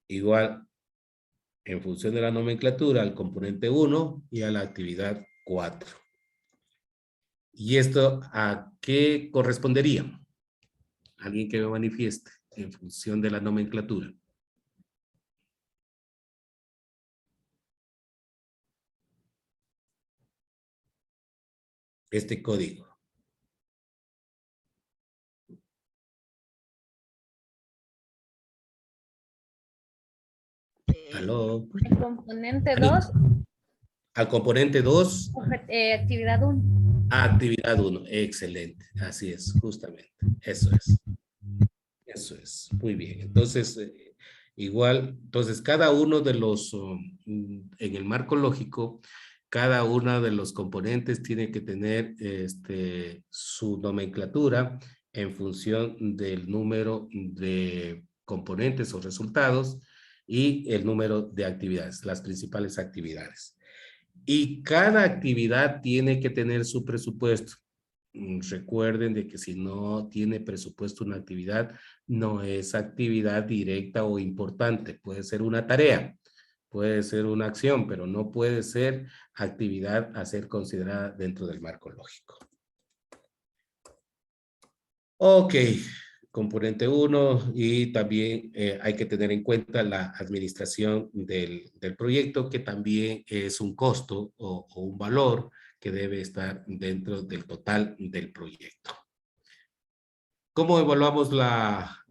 Speaker 1: Igual, en función de la nomenclatura, al componente 1 y a la actividad 4. ¿Y esto a qué correspondería? Alguien que me manifieste en función de la nomenclatura. Este código. ¿Aló?
Speaker 4: El componente 2.
Speaker 1: Al componente 2.
Speaker 4: Actividad 1.
Speaker 1: Actividad 1. Excelente. Así es, justamente. Eso es. Eso es. Muy bien. Entonces, Igual, entonces cada uno de los, en el marco lógico, cada uno de los componentes tiene que tener su nomenclatura en función del número de componentes o resultados y el número de actividades, las principales actividades. Y cada actividad tiene que tener su presupuesto. Recuerden de que si no tiene presupuesto una actividad, no es actividad directa o importante. Puede ser una tarea, puede ser una acción, pero no puede ser actividad a ser considerada dentro del marco lógico. Ok, componente 1 y también hay que tener en cuenta la administración del proyecto, que también es un costo o un valor que debe estar dentro del total del proyecto. ¿Cómo evaluamos la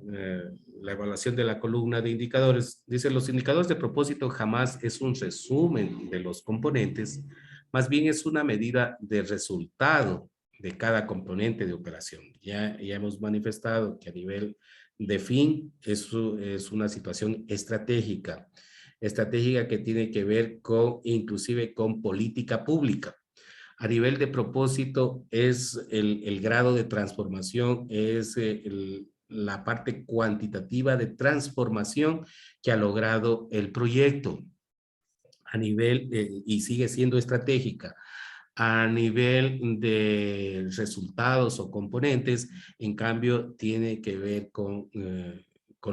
Speaker 1: evaluación de la columna de indicadores? Dice, los indicadores de propósito jamás es un resumen de los componentes, más bien es una medida de resultado de cada componente de operación. Ya hemos manifestado que a nivel de fin es una situación estratégica que tiene que ver con, inclusive con política pública. A nivel de propósito es el grado de transformación, es la parte cuantitativa de transformación que ha logrado el proyecto a nivel, y sigue siendo estratégica. A nivel de resultados o componentes, en cambio, tiene que ver con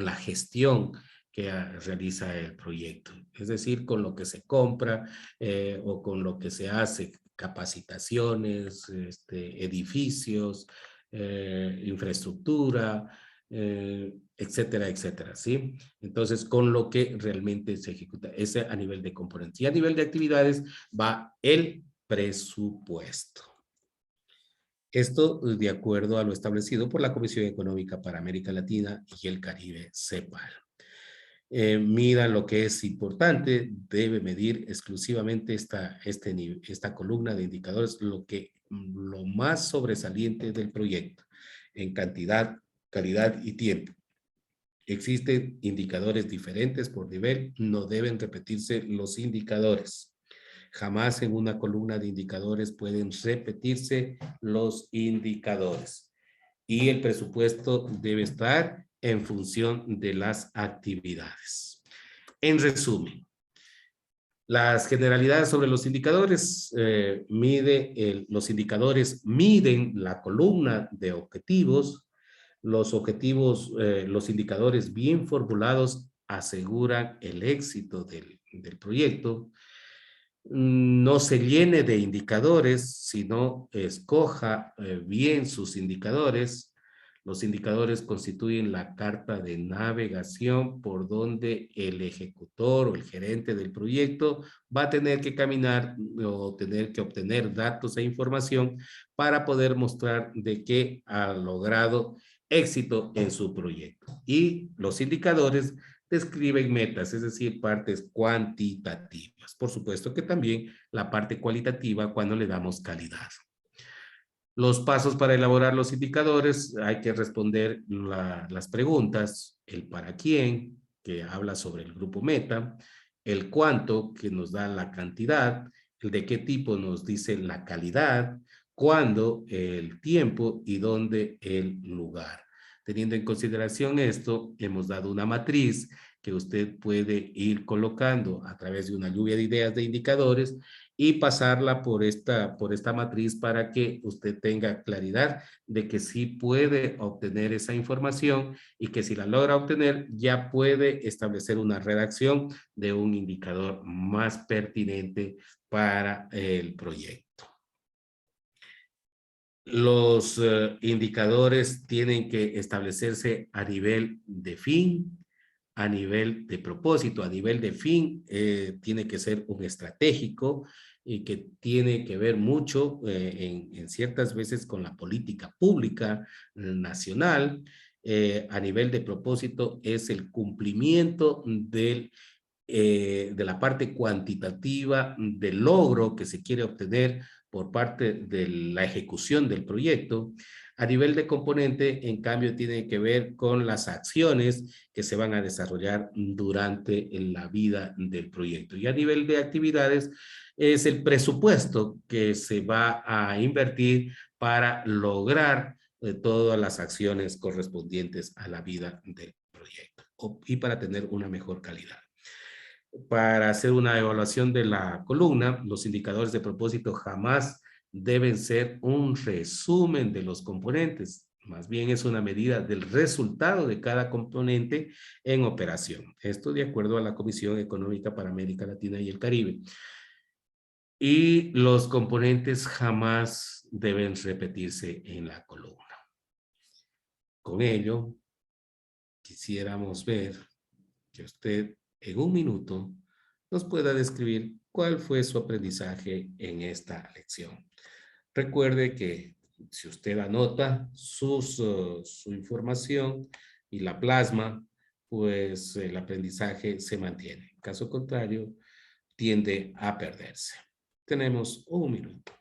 Speaker 1: la gestión que realiza el proyecto. Es decir, con lo que se compra o con lo que se hace, capacitaciones, edificios, infraestructura, etcétera, etcétera, ¿sí? Entonces, con lo que realmente se ejecuta, ese a nivel de componentes. Y a nivel de actividades va el presupuesto. Esto de acuerdo a lo establecido por la Comisión Económica para América Latina y el Caribe, CEPAL. Mira lo que es importante, debe medir exclusivamente esta columna de indicadores, lo más sobresaliente del proyecto, en cantidad, calidad y tiempo. Existen indicadores diferentes por nivel, no deben repetirse los indicadores. Jamás en una columna de indicadores pueden repetirse los indicadores. Y el presupuesto debe estar en función de las actividades. En resumen, las generalidades sobre los indicadores, los indicadores miden la columna de objetivos. Los objetivos, los indicadores bien formulados aseguran el éxito del proyecto. No se llene de indicadores, sino escoja bien sus indicadores. Los indicadores constituyen la carta de navegación por donde el ejecutor o el gerente del proyecto va a tener que caminar o tener que obtener datos e información para poder mostrar de qué ha logrado éxito en su proyecto. Y los indicadores describen metas, es decir, partes cuantitativas. Por supuesto que también la parte cualitativa cuando le damos calidad. Los pasos para elaborar los indicadores, hay que responder las preguntas, el para quién, que habla sobre el grupo meta, el cuánto, que nos da la cantidad, el de qué tipo nos dice la calidad, cuándo, el tiempo y dónde, el lugar. Teniendo en consideración esto, hemos dado una matriz que usted puede ir colocando a través de una lluvia de ideas de indicadores y pasarla por esta matriz para que usted tenga claridad de que sí puede obtener esa información y que si la logra obtener ya puede establecer una redacción de un indicador más pertinente para el proyecto. Los indicadores tienen que establecerse a nivel de fin, a nivel de propósito. A nivel de fin tiene que ser un estratégico y que tiene que ver mucho en ciertas veces con la política pública nacional. A nivel de propósito es el cumplimiento de la parte cuantitativa del logro que se quiere obtener por parte de la ejecución del proyecto. A nivel de componente, en cambio, tiene que ver con las acciones que se van a desarrollar durante la vida del proyecto. Y a nivel de actividades, es el presupuesto que se va a invertir para lograr todas las acciones correspondientes a la vida del proyecto y para tener una mejor calidad. Para hacer una evaluación de la columna, los indicadores de propósito jamás deben ser un resumen de los componentes. Más bien es una medida del resultado de cada componente en operación. Esto de acuerdo a la Comisión Económica para América Latina y el Caribe. Y los componentes jamás deben repetirse en la columna. Con ello, quisiéramos ver que usted en un minuto nos pueda describir cuál fue su aprendizaje en esta lección. Recuerde que si usted anota su información y la plasma, pues el aprendizaje se mantiene. En caso contrario, tiende a perderse. Tenemos un minuto.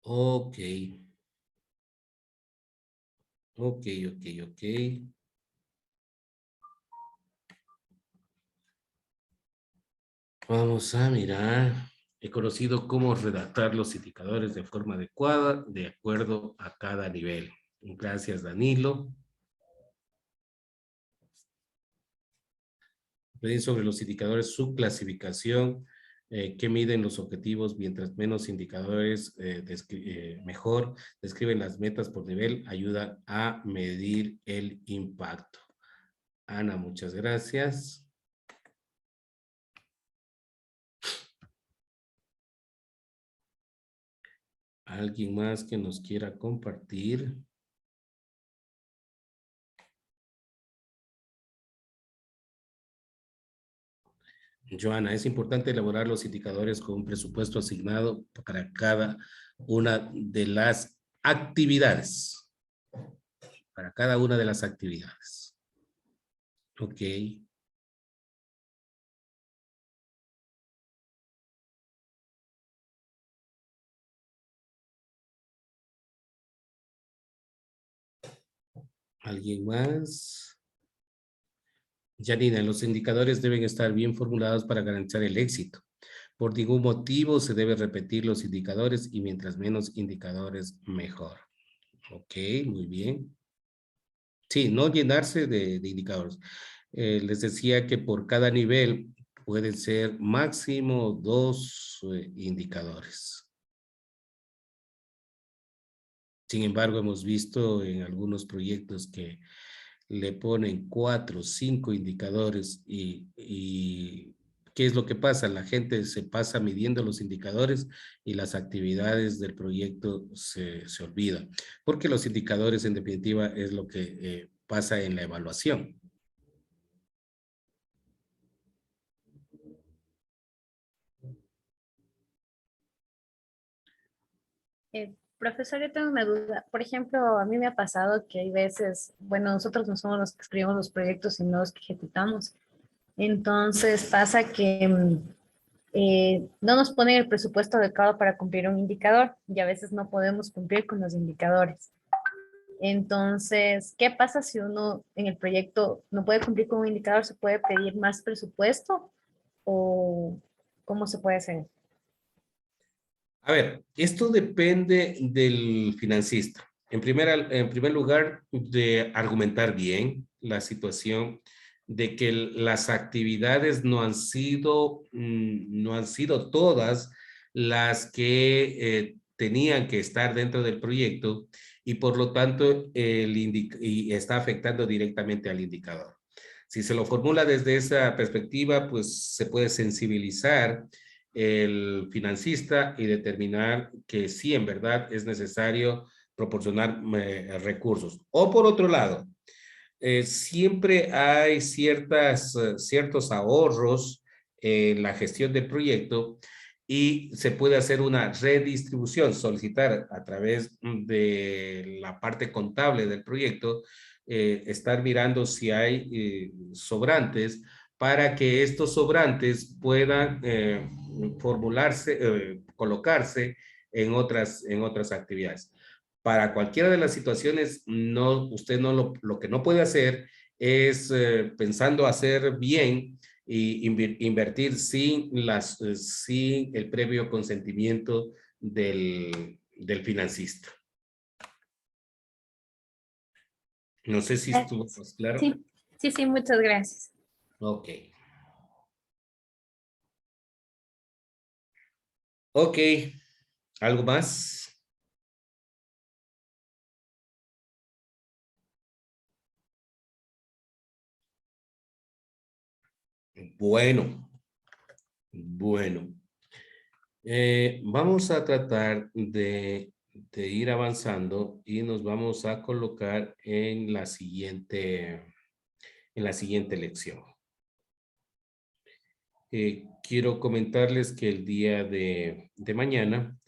Speaker 1: Ok. Ok. Vamos a mirar. He conocido cómo redactar los indicadores de forma adecuada de acuerdo a cada nivel. Gracias, Danilo. Pedir sobre los indicadores, su clasificación, que miden los objetivos, mientras menos indicadores, mejor. Describen las metas por nivel, ayuda a medir el impacto. Ana, muchas gracias. ¿Alguien más que nos quiera compartir? Joana, es importante elaborar los indicadores con un presupuesto asignado para cada una de las actividades. Para cada una de las actividades. Ok. ¿Alguien más? Janina, los indicadores deben estar bien formulados para garantizar el éxito. Por ningún motivo se debe repetir los indicadores y mientras menos indicadores, mejor. Ok, muy bien. Sí, no llenarse de indicadores. Les decía que por cada nivel pueden ser máximo 2 indicadores. Sin embargo, hemos visto en algunos proyectos que le ponen 4 o 5 indicadores y ¿qué es lo que pasa? La gente se pasa midiendo los indicadores y las actividades del proyecto se olvidan, porque los indicadores en definitiva es lo que pasa en la evaluación.
Speaker 4: Profesor, yo tengo una duda. Por ejemplo, a mí me ha pasado que hay veces, bueno, nosotros no somos los que escribimos los proyectos, sino los que ejecutamos. Entonces pasa que no nos ponen el presupuesto adecuado para cumplir un indicador y a veces no podemos cumplir con los indicadores. Entonces, ¿qué pasa si uno en el proyecto no puede cumplir con un indicador? ¿Se puede pedir más presupuesto ¿O cómo se puede hacer?
Speaker 1: A ver, esto depende del financista. En primer lugar, de argumentar bien la situación de que las actividades no han sido todas las que tenían que estar dentro del proyecto y por lo tanto y está afectando directamente al indicador. Si se lo formula desde esa perspectiva, pues se puede sensibilizar el financista y determinar que sí, en verdad, es necesario proporcionar recursos. O por otro lado, siempre hay ciertos ahorros en la gestión del proyecto y se puede hacer una redistribución, solicitar a través de la parte contable del proyecto, estar mirando si hay sobrantes para que estos sobrantes puedan colocarse en otras actividades. Para cualquiera de las situaciones, no, usted no lo que no puede hacer es pensando hacer bien y invertir sin el previo consentimiento del financista. No sé si estuvo más claro.
Speaker 4: Sí, sí, sí, muchas gracias.
Speaker 1: Ok. Ok. ¿Algo más? Bueno. Bueno. Vamos a tratar de ir avanzando y nos vamos a colocar en la siguiente lección. Quiero comentarles que el día de mañana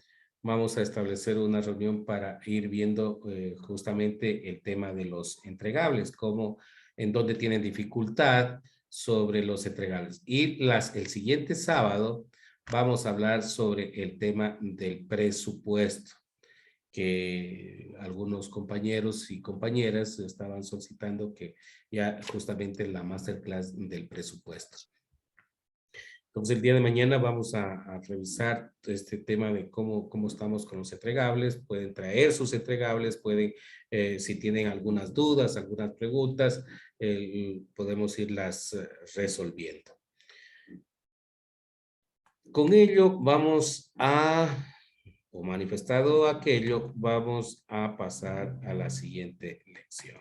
Speaker 1: vamos a establecer una reunión para ir viendo justamente el tema de los entregables, cómo, en dónde tienen dificultad sobre los entregables. Y el siguiente sábado vamos a hablar sobre el tema del presupuesto, que algunos compañeros y compañeras estaban solicitando que ya justamente la masterclass del presupuesto. Entonces, el día de mañana vamos a revisar este tema de cómo estamos con los entregables. Pueden traer sus entregables, pueden, si tienen algunas dudas, algunas preguntas, podemos irlas resolviendo. Con ello vamos o manifestado aquello, vamos a pasar a la siguiente lección.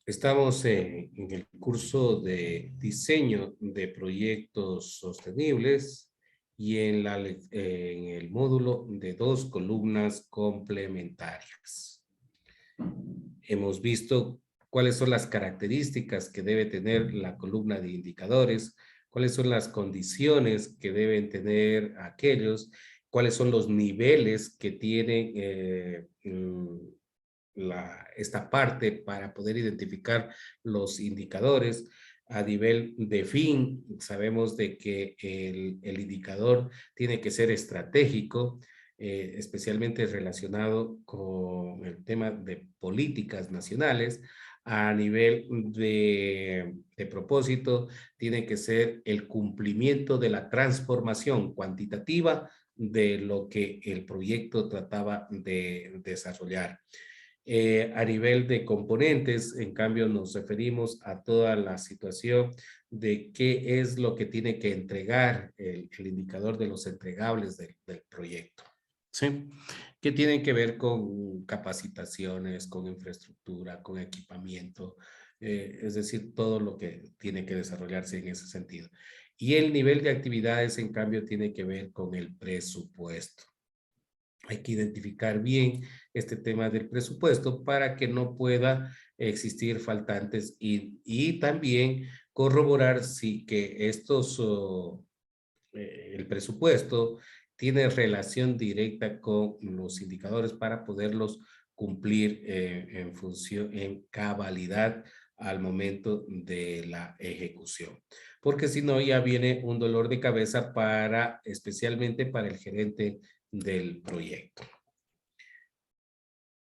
Speaker 1: Estamos en el curso de diseño de proyectos sostenibles y en el módulo de 2 columnas complementarias. Hemos visto cuáles son las características que debe tener la columna de indicadores, cuáles son las condiciones que deben tener aquellos, cuáles son los niveles que tienen esta parte para poder identificar los indicadores. A nivel de fin, sabemos de que el indicador tiene que ser estratégico, especialmente relacionado con el tema de políticas nacionales. A nivel de propósito, tiene que ser el cumplimiento de la transformación cuantitativa de lo que el proyecto trataba de desarrollar. A nivel de componentes, en cambio, nos referimos a toda la situación de qué es lo que tiene que entregar el indicador de los entregables del proyecto. ¿Sí? Que tienen que ver con capacitaciones, con infraestructura, con equipamiento, es decir, todo lo que tiene que desarrollarse en ese sentido. Y el nivel de actividades, en cambio, tiene que ver con el presupuesto. Hay que identificar bien este tema del presupuesto para que no pueda existir faltantes y también corroborar si que estos el presupuesto tiene relación directa con los indicadores para poderlos cumplir en cabalidad al momento de la ejecución. Porque si no, ya viene un dolor de cabeza especialmente para el gerente del proyecto.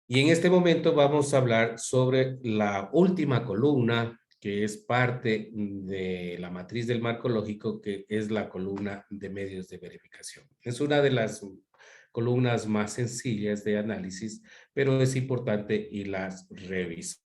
Speaker 1: Y en este momento vamos a hablar sobre la última columna, que es parte de la matriz del marco lógico, que es la columna de medios de verificación. Es una de las columnas más sencillas de análisis, pero es importante irlas revisando.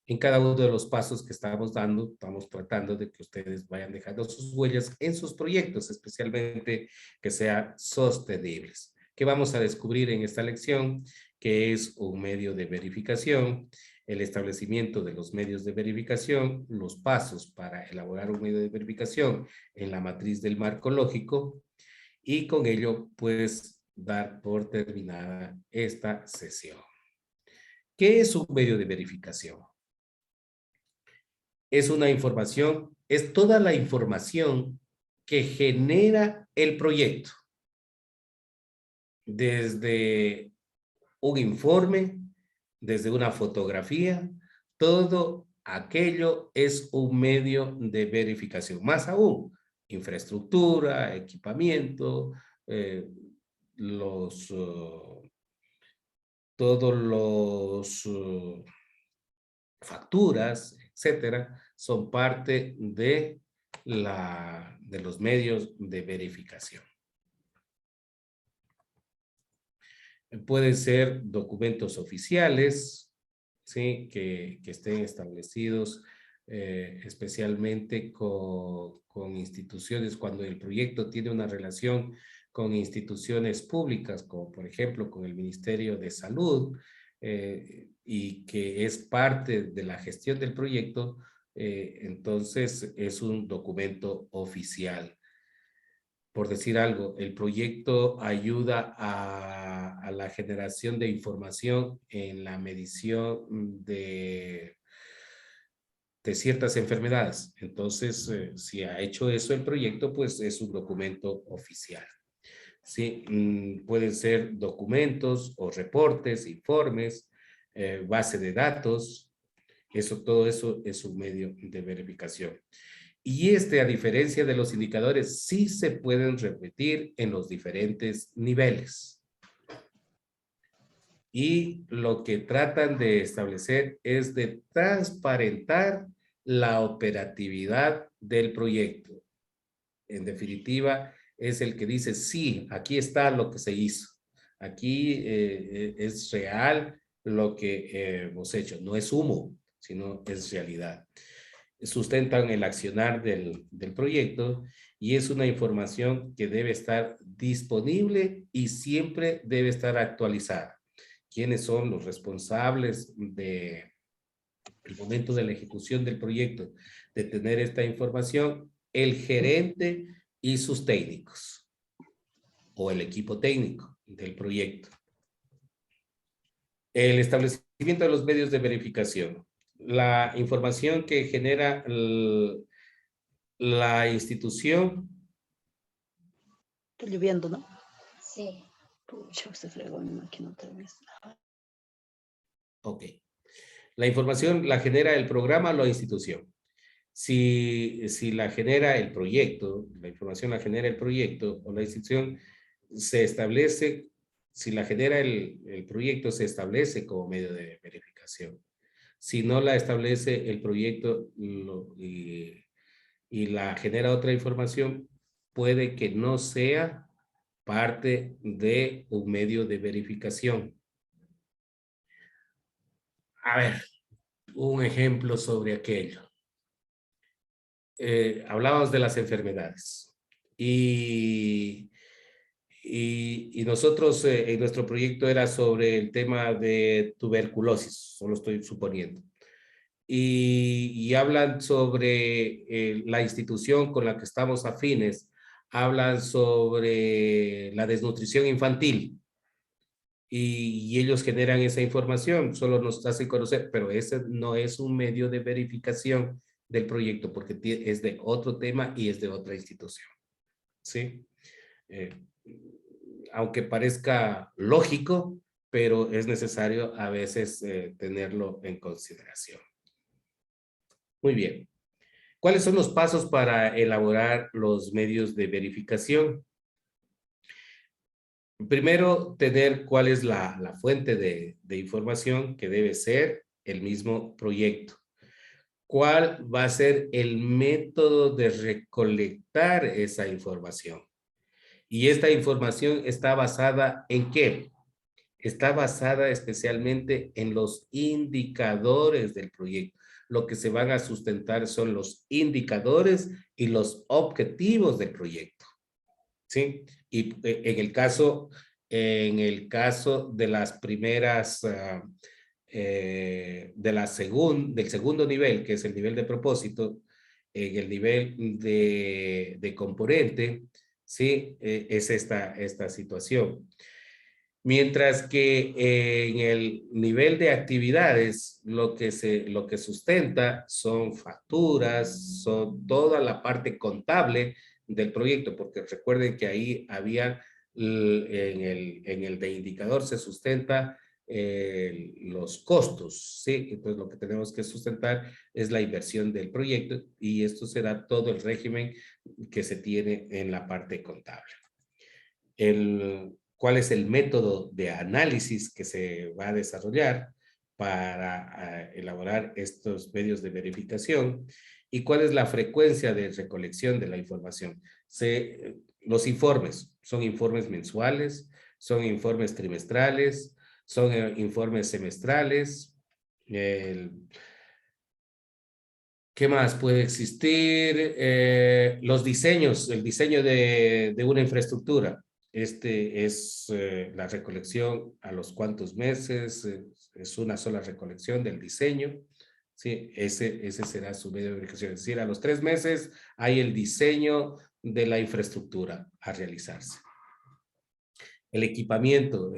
Speaker 1: En cada uno de los pasos que estamos dando, estamos tratando de que ustedes vayan dejando sus huellas en sus proyectos, especialmente que sean sostenibles. ¿Qué vamos a descubrir en esta lección? Que es un medio de verificación, el establecimiento de los medios de verificación, los pasos para elaborar un medio de verificación en la matriz del marco lógico, y con ello, pues, dar por terminada esta sesión. ¿Qué es un medio de verificación? Es una información, es toda la información que genera el proyecto. Desde un informe, desde una fotografía, todo aquello es un medio de verificación. Más aún, infraestructura, equipamiento, todos los facturas, etcétera, son parte de los medios de verificación. Pueden ser documentos oficiales, ¿sí? que estén establecidos especialmente con instituciones, cuando el proyecto tiene una relación con instituciones públicas, como por ejemplo con el Ministerio de Salud, y que es parte de la gestión del proyecto, entonces es un documento oficial. Por decir algo, el proyecto ayuda a la generación de información en la medición de ciertas enfermedades. Entonces, si ha hecho eso el proyecto, pues es un documento oficial. Sí, pueden ser documentos o reportes, informes, base de datos. Todo eso es un medio de verificación. Y a diferencia de los indicadores, sí se pueden repetir en los diferentes niveles. Y lo que tratan de establecer es de transparentar la operatividad del proyecto. En definitiva, es el que dice, sí, aquí está lo que se hizo. Aquí es real lo que hemos hecho. No es humo, sino es realidad. Sustentan el accionar del proyecto y es una información que debe estar disponible y siempre debe estar actualizada. ¿Quiénes son los responsables del momento de la ejecución del proyecto? De tener esta información, el gerente y sus técnicos o el equipo técnico del proyecto. El establecimiento de los medios de verificación. La información que genera la institución.
Speaker 5: Está lloviendo, ¿no?
Speaker 4: Sí.
Speaker 5: Pucha, se fregó mi máquina otra vez.
Speaker 1: Ok. La información la genera el programa o la institución. Si la genera el proyecto, la información la genera el proyecto o la institución, se establece, si la genera el proyecto, se establece como medio de verificación. Si no la establece el proyecto y la genera otra información, puede que no sea parte de un medio de verificación. A ver, un ejemplo sobre aquello. Hablábamos de las enfermedades y nosotros en nuestro proyecto era sobre el tema de tuberculosis, solo estoy suponiendo. Y hablan sobre la institución con la que estamos afines, hablan sobre la desnutrición infantil y ellos generan esa información, solo nos hacen conocer, pero ese no es un medio de verificación del proyecto porque es de otro tema y es de otra institución. ¿sí? Aunque parezca lógico, pero es necesario a veces tenerlo en consideración. Muy bien. ¿Cuáles son los pasos para elaborar los medios de verificación? Primero, tener cuál es la fuente de información, que debe ser el mismo proyecto. ¿Cuál va a ser el método de recolectar esa información? Y esta información está basada ¿en qué? Está basada especialmente en los indicadores del proyecto. Lo que se van a sustentar son los indicadores y los objetivos del proyecto. ¿Sí? Y en el caso de las primeras, del segundo nivel, que es el nivel de propósito, en el nivel de componente, ¿sí? Es esta situación. Mientras que en el nivel de actividades, lo que sustenta son facturas, son toda la parte contable del proyecto, porque recuerden que ahí había, en el de indicador se sustenta los costos, ¿sí? Entonces lo que tenemos que sustentar es la inversión del proyecto y esto será todo el régimen que se tiene en la parte contable. ¿Cuál es el método de análisis que se va a desarrollar para elaborar estos medios de verificación? ¿Y cuál es la frecuencia de recolección de la información? Los informes, ¿son informes mensuales? ¿Son informes trimestrales? ¿Son informes semestrales? ¿Qué más puede existir? Los diseños, el diseño de una infraestructura. Este es la recolección a los cuantos meses, es una sola recolección del diseño. Sí, ese será su medio de verificación. Es decir, a los 3 meses hay el diseño de la infraestructura a realizarse. El equipamiento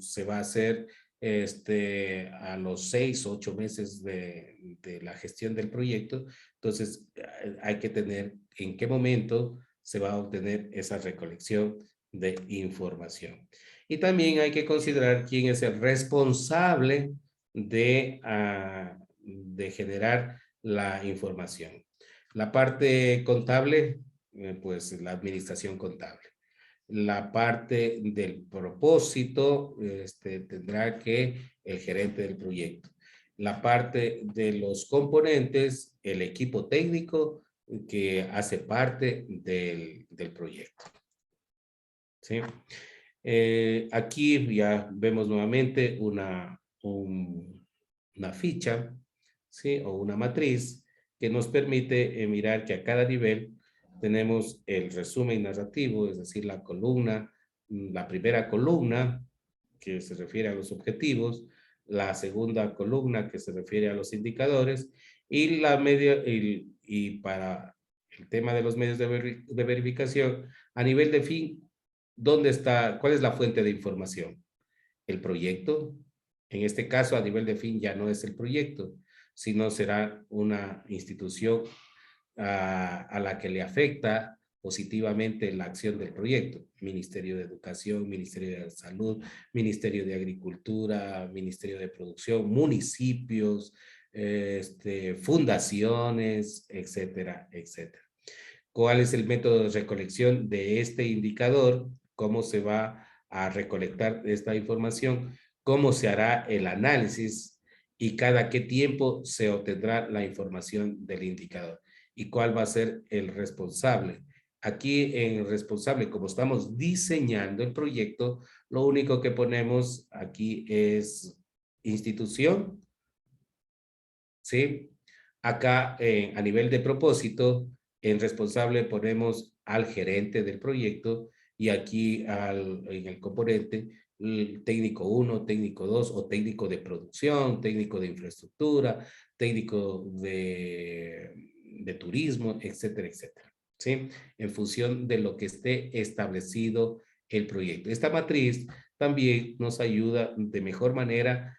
Speaker 1: se va a hacer a los 6 o 8 meses de la gestión del proyecto. Entonces, hay que tener en qué momento se va a obtener esa recolección de información. Y también hay que considerar quién es el responsable de generar la información. La parte contable, pues la administración contable. La parte del propósito tendrá que el gerente del proyecto. La parte de los componentes, el equipo técnico que hace parte del proyecto. ¿Sí? Aquí ya vemos nuevamente una ficha, ¿sí? O una matriz que nos permite mirar que a cada nivel tenemos el resumen narrativo, es decir, la primera columna que se refiere a los objetivos, la segunda columna que se refiere a los indicadores y para el tema de los medios de verificación, a nivel de fin, ¿cuál es la fuente de información? El proyecto. En este caso, a nivel de fin ya no es el proyecto, sino será una institución a la que le afecta positivamente la acción del proyecto. Ministerio de Educación, Ministerio de Salud, Ministerio de Agricultura, Ministerio de Producción, municipios, fundaciones, etcétera, etcétera. ¿Cuál es el método de recolección de este indicador? ¿Cómo se va a recolectar esta información? ¿Cómo se hará el análisis? ¿Y cada qué tiempo se obtendrá la información del indicador? ¿Y cuál va a ser el responsable? Aquí en el responsable, como estamos diseñando el proyecto, lo único que ponemos aquí es institución, ¿sí? Acá a nivel de propósito, en responsable ponemos al gerente del proyecto y aquí en el componente el técnico 1, técnico 2 o técnico de producción, técnico de infraestructura, técnico de turismo, etcétera, etcétera. ¿Sí? En función de lo que esté establecido el proyecto. Esta matriz también nos ayuda de mejor manera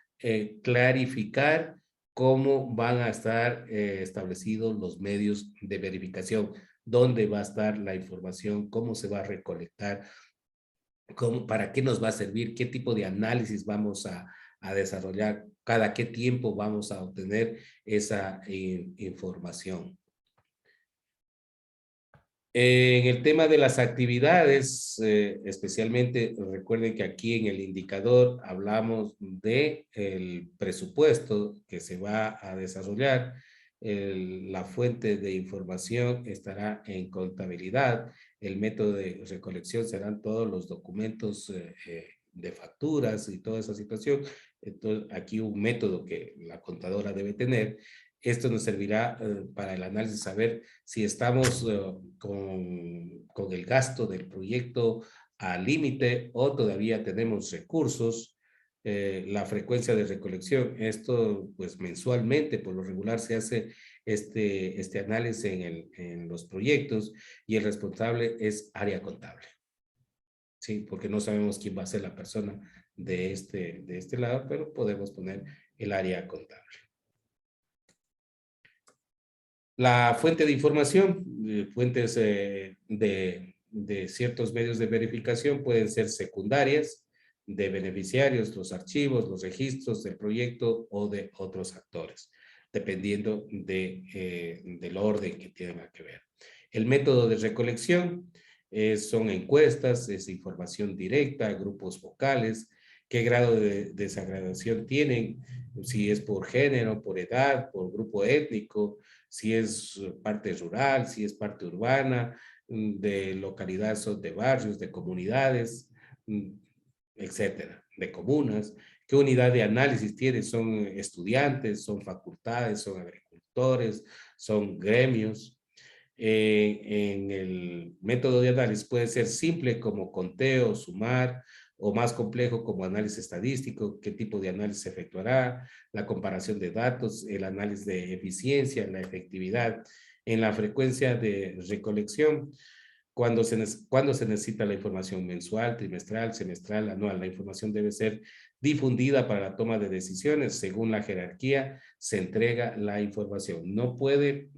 Speaker 1: clarificar cómo van a estar establecidos los medios de verificación dónde va a estar la información, cómo se va a recolectar, para qué nos va a servir, qué tipo de análisis vamos a desarrollar, cada qué tiempo vamos a obtener esa información. En el tema de las actividades, especialmente recuerden que aquí en el indicador hablamos de el presupuesto que se va a desarrollar. La fuente de información estará en contabilidad. El método de recolección serán todos los documentos de facturas y toda esa situación. Entonces, aquí un método que la contadora debe tener. Esto nos servirá para el análisis, saber si estamos con el gasto del proyecto al límite o todavía tenemos recursos. La frecuencia de recolección, esto pues mensualmente por lo regular se hace este análisis en los proyectos y el responsable es área contable. Sí, porque no sabemos quién va a ser la persona de este lado, pero podemos poner el área contable. La fuente de información, fuentes de ciertos medios de verificación pueden ser secundarias, de beneficiarios, los archivos, los registros del proyecto o de otros actores, dependiendo del orden que tenga que ver. El método de recolección son encuestas, es información directa, grupos vocales, qué grado de desagradación tienen, si es por género, por edad, por grupo étnico, si es parte rural, si es parte urbana, de localidades o de barrios, de comunidades, etcétera, de comunas. ¿Qué unidad de análisis tiene? ¿Son estudiantes, son facultades, son agricultores, son gremios? En el método de análisis puede ser simple como conteo, sumar, o más complejo como análisis estadístico, qué tipo de análisis se efectuará, la comparación de datos, el análisis de eficiencia, la efectividad. En la frecuencia de recolección, cuando se necesita la información mensual, trimestral, semestral, anual. La información debe ser difundida para la toma de decisiones. Según la jerarquía, se entrega la información. No puede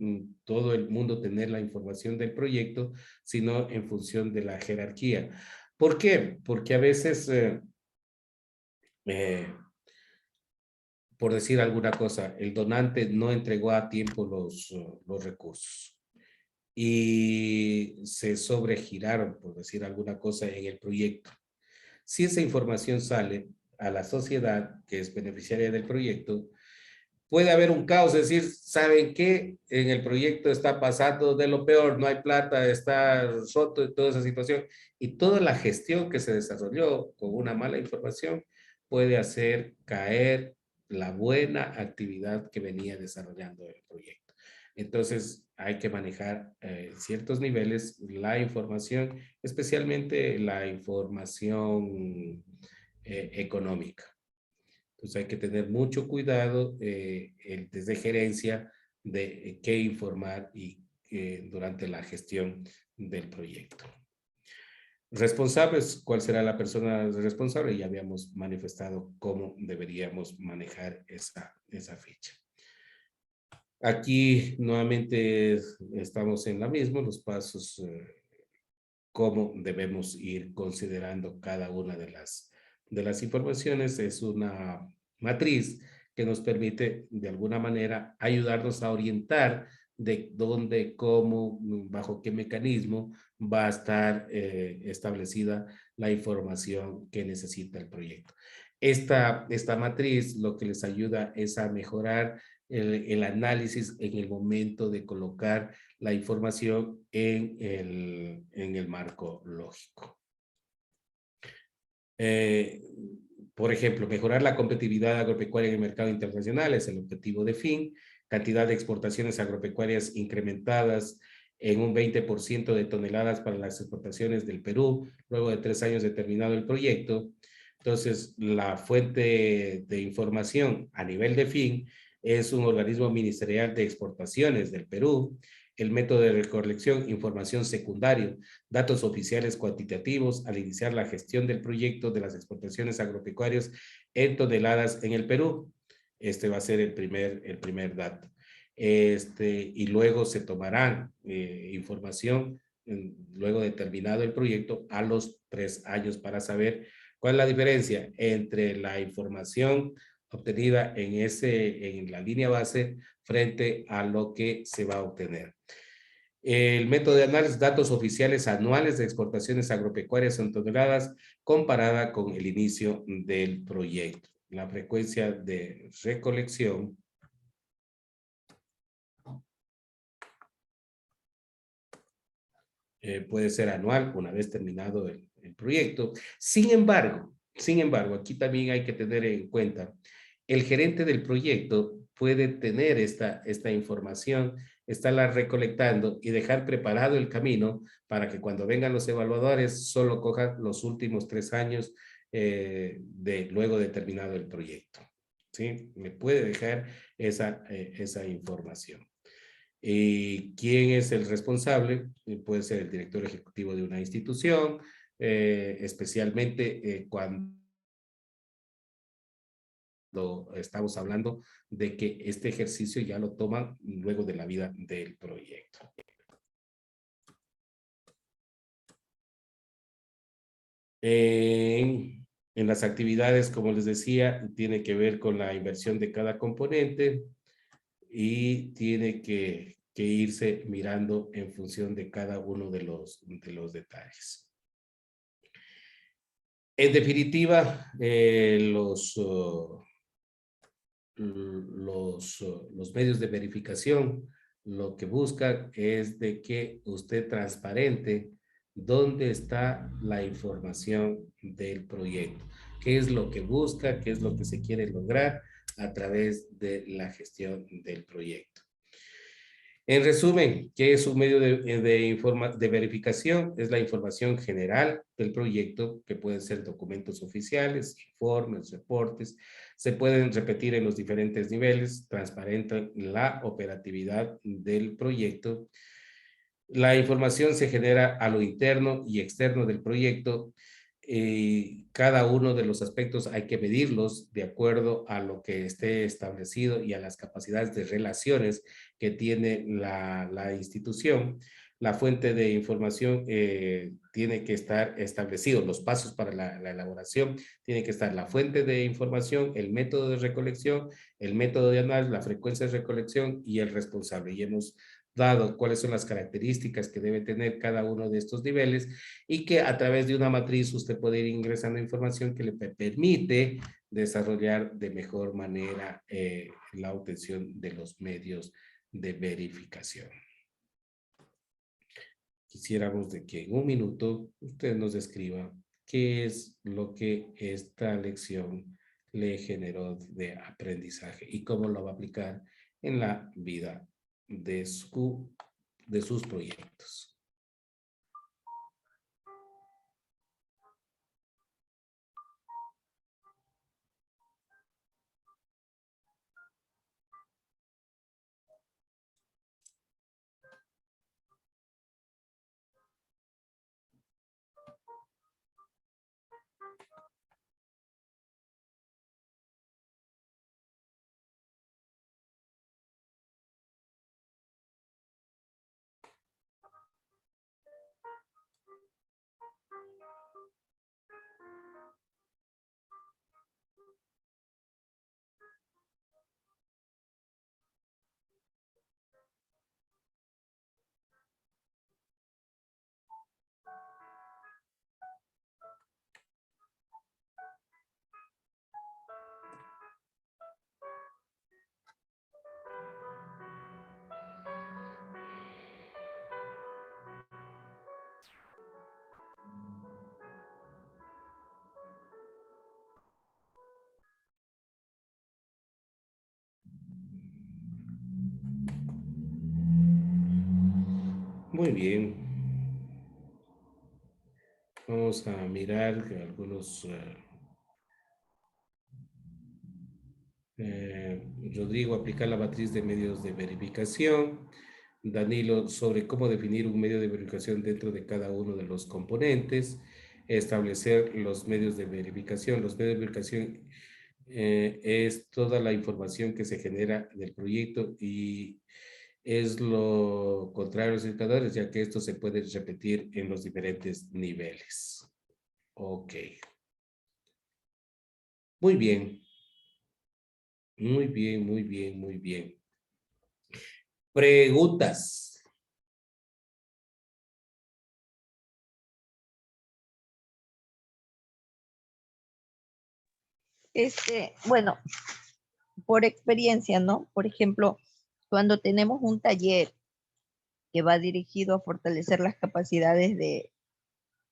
Speaker 1: todo el mundo tener la información del proyecto, sino en función de la jerarquía. ¿Por qué? Porque a veces, por decir alguna cosa, el donante no entregó a tiempo los recursos y se sobregiraron, por decir alguna cosa, en el proyecto. Si esa información sale a la sociedad que es beneficiaria del proyecto, puede haber un caos, es decir, ¿saben qué? En el proyecto está pasando de lo peor, no hay plata, está roto y toda esa situación. Y toda la gestión que se desarrolló con una mala información puede hacer caer la buena actividad que venía desarrollando el proyecto. Entonces, hay que manejar ciertos niveles la información, especialmente la información económica. Entonces hay que tener mucho cuidado desde gerencia de qué informar y durante la gestión del proyecto. Responsables, ¿cuál será la persona responsable? Ya habíamos manifestado cómo deberíamos manejar esa ficha. Aquí nuevamente estamos en la misma, los pasos, cómo debemos ir considerando cada una de las informaciones. Es una matriz que nos permite de alguna manera ayudarnos a orientar de dónde, cómo, bajo qué mecanismo va a estar establecida la información que necesita el proyecto. Esta matriz lo que les ayuda es a mejorar el análisis en el momento de colocar la información en el marco lógico. Por ejemplo, mejorar la competitividad agropecuaria en el mercado internacional es el objetivo de fin. Cantidad de exportaciones agropecuarias incrementadas en un 20% de toneladas para las exportaciones del Perú, luego de 3 años de terminado el proyecto. Entonces, la fuente de información a nivel de fin es un organismo ministerial de exportaciones del Perú. El método de recolección, información secundaria, datos oficiales cuantitativos al iniciar la gestión del proyecto de las exportaciones agropecuarias en toneladas en el Perú. Este va a ser el primer dato. y luego se tomarán información luego de terminado el proyecto a los 3 años para saber cuál es la diferencia entre la información obtenida en la línea base frente a lo que se va a obtener. El método de análisis, datos oficiales anuales de exportaciones agropecuarias en toneladas comparada con el inicio del proyecto. La frecuencia de recolección puede ser anual una vez terminado el proyecto. Sin embargo, aquí también hay que tener en cuenta, el gerente del proyecto puede tener esta información, estarla recolectando y dejar preparado el camino para que cuando vengan los evaluadores solo cojan los últimos 3 años luego de terminado el proyecto. ¿Sí? Me puede dejar esa información. ¿Quién es el responsable? Puede ser el director ejecutivo de una institución, especialmente cuando estamos hablando de que este ejercicio ya lo toman luego de la vida del proyecto. En las actividades, como les decía, tiene que ver con la inversión de cada componente y tiene que irse mirando en función de cada uno de los detalles. En definitiva, los medios de verificación lo que buscan es de que usted transparente dónde está la información del proyecto, qué es lo que busca, qué es lo que se quiere lograr a través de la gestión del proyecto. En resumen, ¿qué es un medio de verificación? Es la información general del proyecto, que pueden ser documentos oficiales, informes, reportes, se pueden repetir en los diferentes niveles, transparentan la operatividad del proyecto. La información se genera a lo interno y externo del proyecto. Cada uno de los aspectos hay que medirlos de acuerdo a lo que esté establecido y a las capacidades de relaciones que tiene la institución. La fuente de información tiene que estar establecido, los pasos para la elaboración, tiene que estar la fuente de información, el método de recolección, el método de análisis, la frecuencia de recolección y el responsable. Y hemos dado cuáles son las características que debe tener cada uno de estos niveles y que a través de una matriz usted puede ir ingresando información que le permite desarrollar de mejor manera la obtención de los medios de verificación. Quisiéramos de que en un minuto usted nos describa qué es lo que esta lección le generó de aprendizaje y cómo lo va a aplicar en la vida de sus proyectos. Muy bien. Vamos a mirar algunos... Rodrigo, aplicar la matriz de medios de verificación. Danilo, sobre cómo definir un medio de verificación dentro de cada uno de los componentes. Establecer los medios de verificación. Los medios de verificación es toda la información que se genera del proyecto y es lo contrario a los indicadores, ya que esto se puede repetir en los diferentes niveles. Ok. Muy bien. Muy bien, muy bien, muy bien. Preguntas.
Speaker 2: Bueno, por experiencia, ¿no? Por ejemplo, cuando tenemos un taller que va dirigido a fortalecer las capacidades de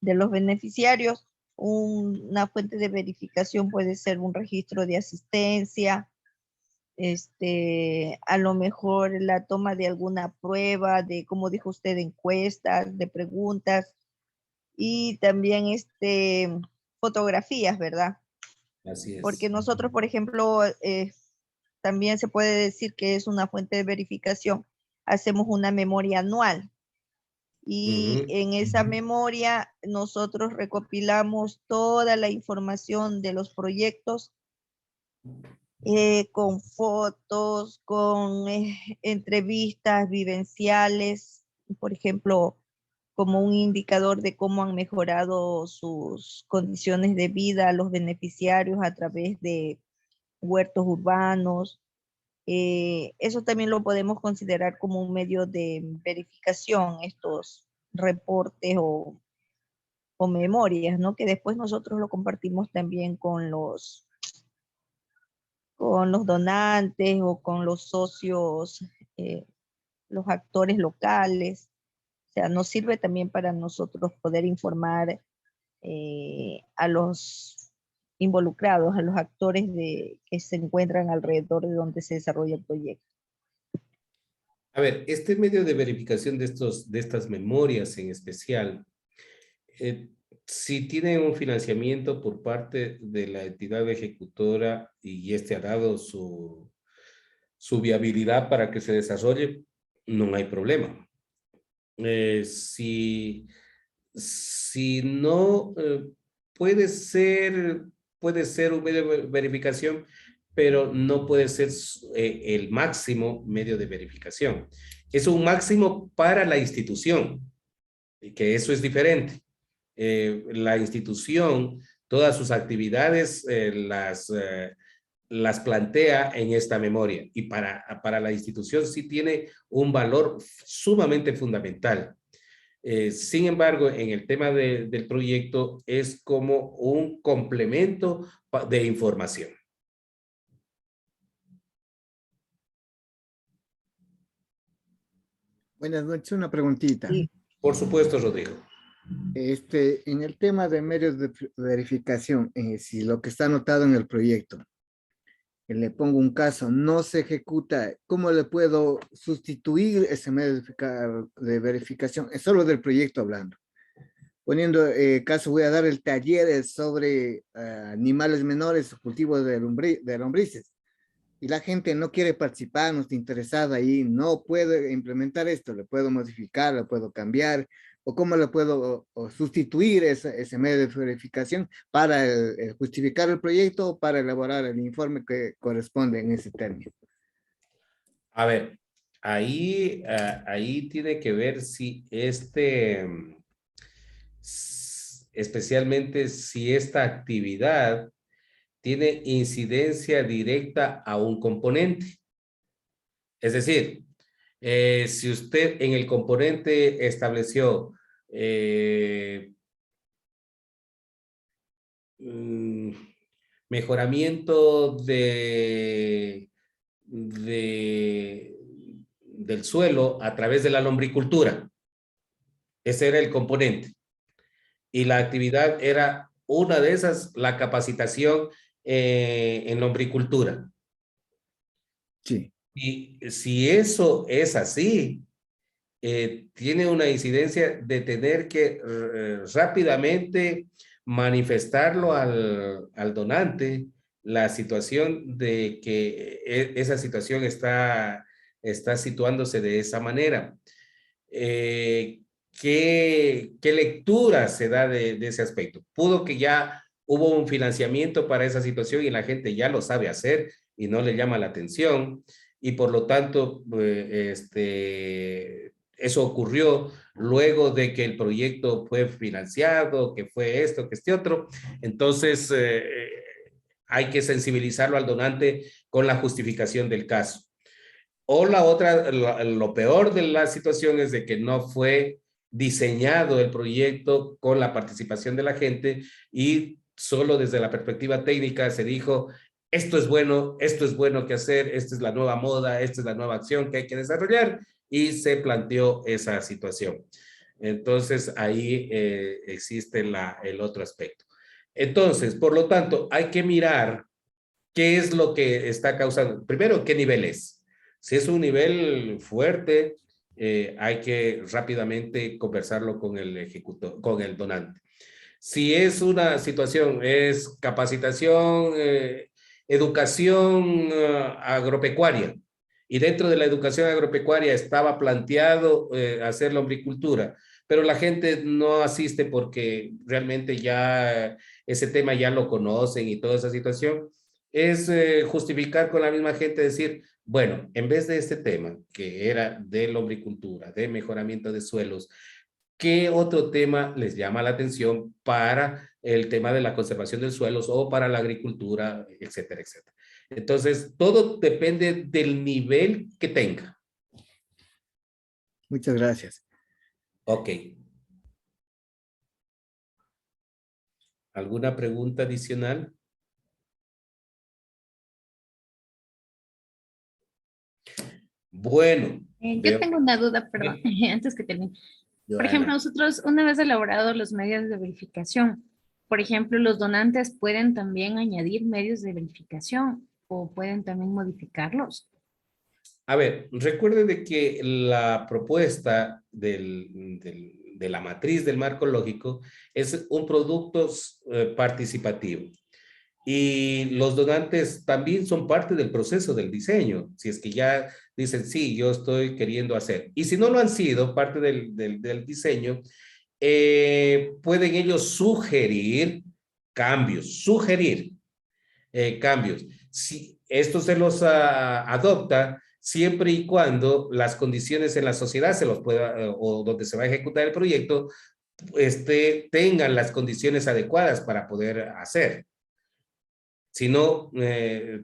Speaker 2: los beneficiarios, una fuente de verificación puede ser un registro de asistencia, a lo mejor la toma de alguna prueba, de, como dijo usted, encuestas, de preguntas, y también fotografías, ¿verdad?
Speaker 1: Así
Speaker 2: Porque
Speaker 1: es.
Speaker 2: nosotros, por ejemplo, también se puede decir que es una fuente de verificación. Hacemos una memoria anual y
Speaker 1: Ujú.
Speaker 2: en esa memoria nosotros recopilamos toda la información de los proyectos con fotos, con entrevistas vivenciales, por ejemplo, como un indicador de cómo han mejorado sus condiciones de vida los beneficiarios a través de huertos urbanos. Eso también lo podemos considerar como un medio de verificación, estos reportes o memorias, ¿no? Que después nosotros lo compartimos también con los donantes o con los socios, los actores locales. O sea, nos sirve también para nosotros poder informar a los involucrados, a los actores que se encuentran alrededor de donde se desarrolla el proyecto.
Speaker 1: A ver, este medio de verificación de estas memorias en especial, eh, si tienen un financiamiento por parte de la entidad ejecutora y este ha dado su viabilidad para que se desarrolle, no hay problema. Si no, puede ser un medio de verificación, pero no puede ser el máximo medio de verificación. Es un máximo para la institución, que eso es diferente. La institución, todas sus actividades las plantea en esta memoria y para la institución sí tiene un valor sumamente fundamental. Sin embargo, en el tema del proyecto es como un complemento de información.
Speaker 6: Buenas noches, una preguntita.
Speaker 2: Sí.
Speaker 1: Por supuesto, Rodrigo.
Speaker 6: En el tema de medios de verificación, si lo que está anotado en el proyecto, le pongo un caso, no se ejecuta, ¿cómo le puedo sustituir ese medio de verificación? Es solo del proyecto hablando. Poniendo caso, voy a dar el taller sobre animales menores, cultivo de lombrices. Y la gente no quiere participar, no está interesada ahí, no puede implementar esto, le puedo modificar, le puedo cambiar, o cómo le puedo sustituir ese medio de verificación para justificar el proyecto o para elaborar el informe que corresponde en ese término.
Speaker 1: A ver, ahí tiene que ver si especialmente si esta actividad tiene incidencia directa a un componente. Es decir, si usted en el componente estableció mejoramiento del suelo a través de la lombricultura, ese era el componente. Y la actividad era una de esas, la capacitación en lombricultura.
Speaker 6: Sí.
Speaker 1: Y si eso es así, tiene una incidencia de tener que rápidamente manifestarlo al donante la situación de que esa situación está situándose de esa manera. ¿Qué lectura se da de ese aspecto? Pudo que ya hubo un financiamiento para esa situación y la gente ya lo sabe hacer y no le llama la atención. Y por lo tanto, eso ocurrió luego de que el proyecto fue financiado, que fue esto, que este otro. Entonces, hay que sensibilizarlo al donante con la justificación del caso. O la otra, lo peor de la situación es de que no fue diseñado el proyecto con la participación de la gente y solo desde la perspectiva técnica se dijo, esto es bueno que hacer, esta es la nueva moda, esta es la nueva acción que hay que desarrollar y se planteó esa situación. Entonces ahí existe el otro aspecto. Entonces, por lo tanto, hay que mirar qué es lo que está causando. Primero, ¿qué nivel es? Si es un nivel fuerte, hay que rápidamente conversarlo con el ejecutor, con el donante. Si es una situación, es capacitación, educación agropecuaria, y dentro de la educación agropecuaria estaba planteado hacer la lombricultura, pero la gente no asiste porque realmente ya ese tema ya lo conocen y toda esa situación, es justificar con la misma gente, decir, bueno, en vez de este tema que era de lombricultura, de mejoramiento de suelos, ¿qué otro tema les llama la atención para el tema de la conservación de suelos o para la agricultura, etcétera, etcétera? Entonces, todo depende del nivel que tenga.
Speaker 6: Muchas gracias.
Speaker 1: Ok. ¿Alguna pregunta adicional? Bueno.
Speaker 4: Yo tengo una duda, perdón, antes que termine. Por ejemplo,
Speaker 1: Joana.
Speaker 4: nosotros, una vez elaborados los medios de verificación, por ejemplo, los donantes pueden también añadir medios de verificación o pueden también modificarlos.
Speaker 1: A ver, recuerden de que la propuesta de la matriz del marco lógico es un producto participativo. Y los donantes también son parte del proceso del diseño. Si es que ya dicen, sí, yo estoy queriendo hacer. Y si no lo han sido parte del diseño, pueden ellos sugerir cambios. Si esto se los adopta siempre y cuando las condiciones en la sociedad se los pueda, o donde se va a ejecutar el proyecto, tengan las condiciones adecuadas para poder hacer. Si no,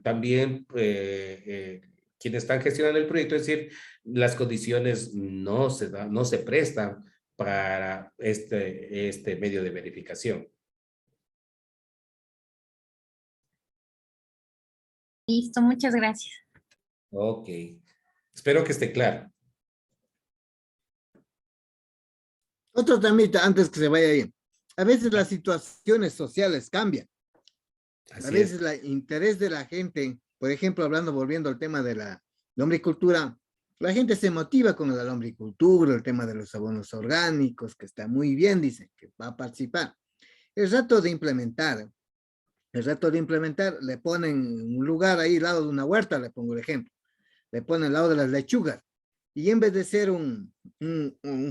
Speaker 1: también quienes están gestionando el proyecto, es decir, las condiciones no se prestan para este medio de verificación.
Speaker 4: Listo, muchas gracias.
Speaker 1: Ok. Espero que esté claro.
Speaker 6: Otro temita antes que se vaya ahí. A veces las situaciones sociales cambian. A
Speaker 1: Así
Speaker 6: veces
Speaker 1: es.
Speaker 6: el interés de la gente, por ejemplo, volviendo al tema de la lombricultura, la gente se motiva con la lombricultura, el tema de los abonos orgánicos, que está muy bien, dice, que va a participar. El rato de implementar, le ponen un lugar ahí al lado de una huerta, le pongo el ejemplo, le ponen al lado de las lechugas, y en vez de ser un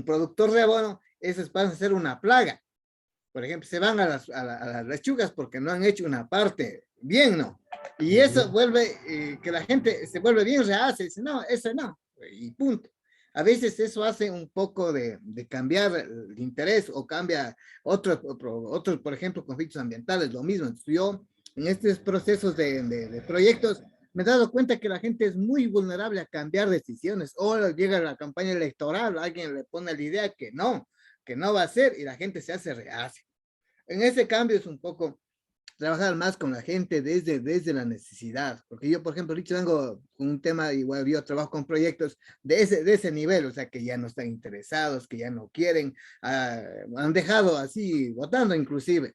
Speaker 6: productor de abono, esos van a ser una plaga. Por ejemplo, se van a las lechugas porque no han hecho una parte bien, ¿no? Y eso vuelve, que la gente se vuelve bien reacia, dice, no, eso no, y punto. A veces eso hace un poco de cambiar el interés o cambia otros, por ejemplo, conflictos ambientales, lo mismo. Entonces, yo, en estos procesos de proyectos, me he dado cuenta que la gente es muy vulnerable a cambiar decisiones. O llega la campaña electoral, alguien le pone la idea que no va a ser y la gente se hace reacia. En ese cambio es un poco trabajar más con la gente desde la necesidad, porque yo, por ejemplo, ahorita vengo con un tema, igual yo trabajo con proyectos de ese nivel, o sea, que ya no están interesados, que ya no quieren, han dejado así, votando inclusive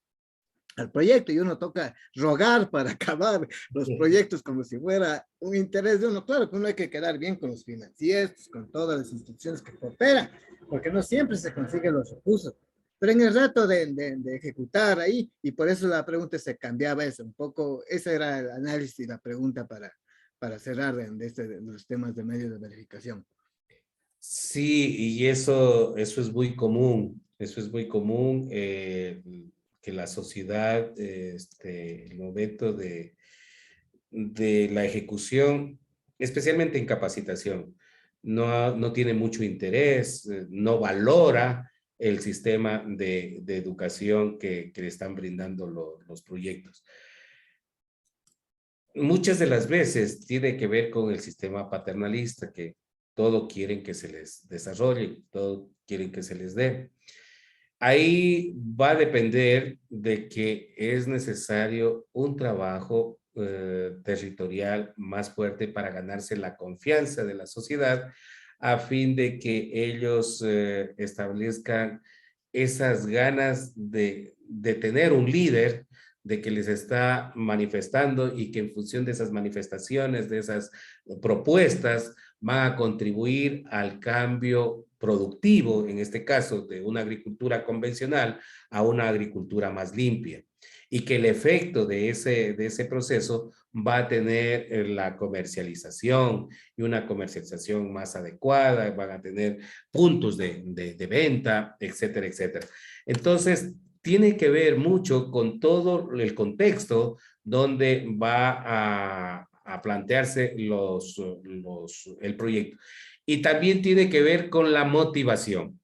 Speaker 6: al proyecto, y uno toca rogar para acabar los proyectos como si fuera un interés de uno. Claro que uno hay que quedar bien con los financieros, con todas las instituciones que cooperan, porque no siempre se consiguen los recursos. Pero en el rato de ejecutar ahí, y por eso la pregunta se cambiaba eso, un poco, ese era el análisis y la pregunta para cerrar de los temas de medios de verificación.
Speaker 1: Sí, y eso es muy común. Eso es muy común. que la sociedad, el momento de la ejecución, especialmente en capacitación, no tiene mucho interés, no valora el sistema de educación que le están brindando los proyectos. Muchas de las veces tiene que ver con el sistema paternalista, que todo quieren que se les desarrolle, todo quieren que se les dé. Ahí va a depender de que es necesario un trabajo territorial más fuerte para ganarse la confianza de la sociedad, a fin de que ellos establezcan esas ganas de tener un líder, de que les está manifestando y que en función de esas manifestaciones, de esas propuestas, van a contribuir al cambio productivo, en este caso de una agricultura convencional a una agricultura más limpia. Y que el efecto de ese proceso va a tener la comercialización y una comercialización más adecuada, van a tener puntos de venta, etcétera, etcétera. Entonces, tiene que ver mucho con todo el contexto donde va a plantearse el proyecto. Y también tiene que ver con la motivación.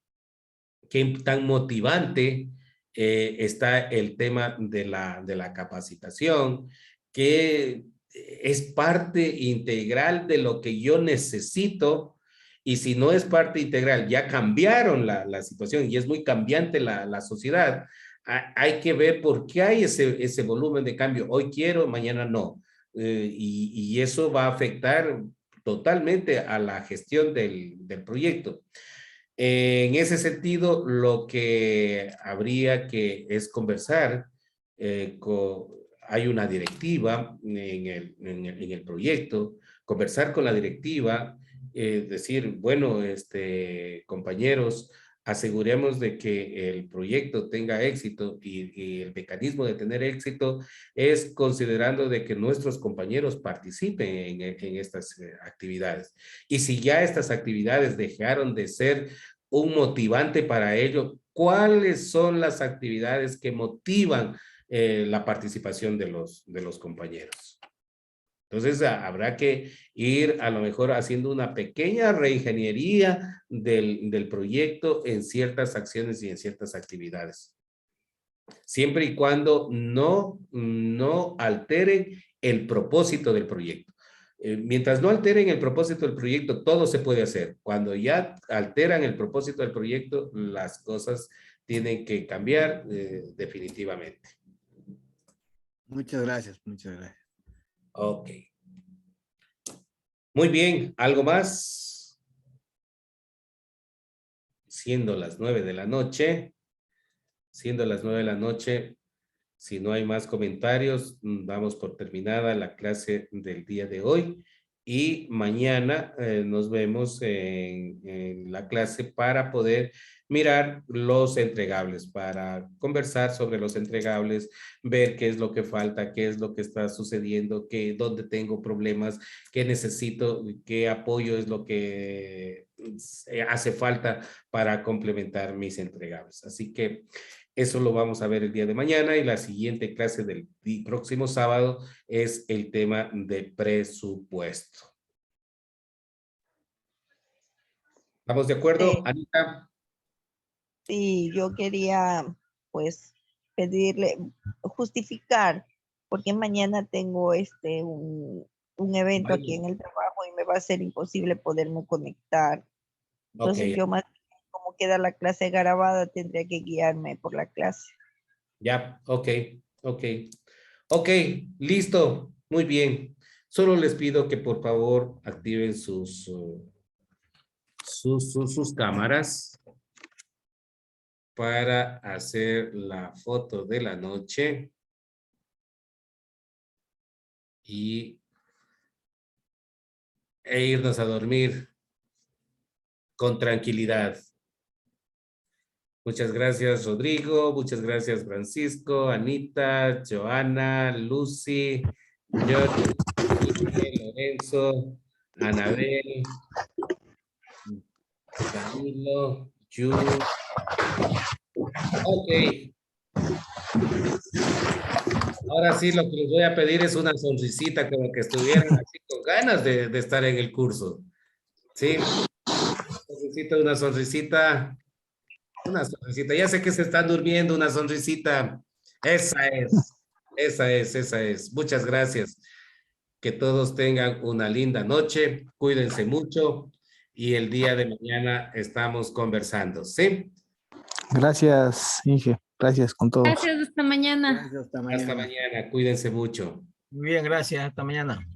Speaker 1: Qué tan motivante está el tema de la capacitación, que es parte integral de lo que yo necesito, y si no es parte integral, ya cambiaron la situación y es muy cambiante la sociedad. Hay que ver por qué hay ese volumen de cambio. Hoy quiero, mañana no. Y eso va a afectar totalmente a la gestión del proyecto. En ese sentido, lo que habría que es conversar, hay una directiva en el proyecto, conversar con la directiva, decir, bueno, compañeros, aseguremos de que el proyecto tenga éxito, y el mecanismo de tener éxito es considerando de que nuestros compañeros participen en estas actividades. Y si ya estas actividades dejaron de ser un motivante para ello, ¿cuáles son las actividades que motivan la participación de los compañeros? Entonces, habrá que ir a lo mejor haciendo una pequeña reingeniería del proyecto en ciertas acciones y en ciertas actividades. Siempre y cuando no alteren el propósito del proyecto. Mientras no alteren el propósito del proyecto, todo se puede hacer. Cuando ya alteran el propósito del proyecto, las cosas tienen que cambiar definitivamente.
Speaker 6: Muchas gracias, muchas gracias.
Speaker 1: Ok. Muy bien, ¿algo más? Siendo las 9 de la noche, si no hay más comentarios, damos por terminada la clase del día de hoy, y mañana nos vemos en la clase para poder mirar los entregables, para conversar sobre los entregables, ver qué es lo que falta, qué es lo que está sucediendo, dónde tengo problemas, qué necesito, qué apoyo es lo que hace falta para complementar mis entregables. Así que eso lo vamos a ver el día de mañana, y la siguiente clase del próximo sábado es el tema de presupuesto. ¿Estamos de acuerdo, Anita?
Speaker 2: Sí, yo quería pues pedirle, justificar, porque mañana tengo un evento aquí en el trabajo y me va a ser imposible poderme conectar. Entonces
Speaker 1: Ok,
Speaker 2: yo más, como queda la clase grabada, tendría que guiarme por la clase.
Speaker 1: ya, ok, listo, muy bien. Solo les pido que por favor activen sus cámaras para hacer la foto de la noche e irnos a dormir con tranquilidad. Muchas gracias, Rodrigo. Muchas gracias, Francisco, Anita, Joana, Lucy, George, Lorenzo, Anabel, Danilo, Yu. Ok. Ahora sí, lo que les voy a pedir es una sonrisita, como que estuvieran así con ganas de estar en el curso. Sí, una sonrisita, una sonrisita. Ya sé que se están durmiendo, una sonrisita. Esa es, esa es, esa es. Muchas gracias. Que todos tengan una linda noche, cuídense mucho y el día de mañana estamos conversando, ¿sí?
Speaker 7: Gracias, Inge. Gracias con todo.
Speaker 4: Gracias, hasta mañana.
Speaker 6: Gracias, hasta
Speaker 1: Hasta
Speaker 6: mañana.
Speaker 1: mañana, cuídense mucho.
Speaker 3: Muy bien, gracias. Hasta mañana.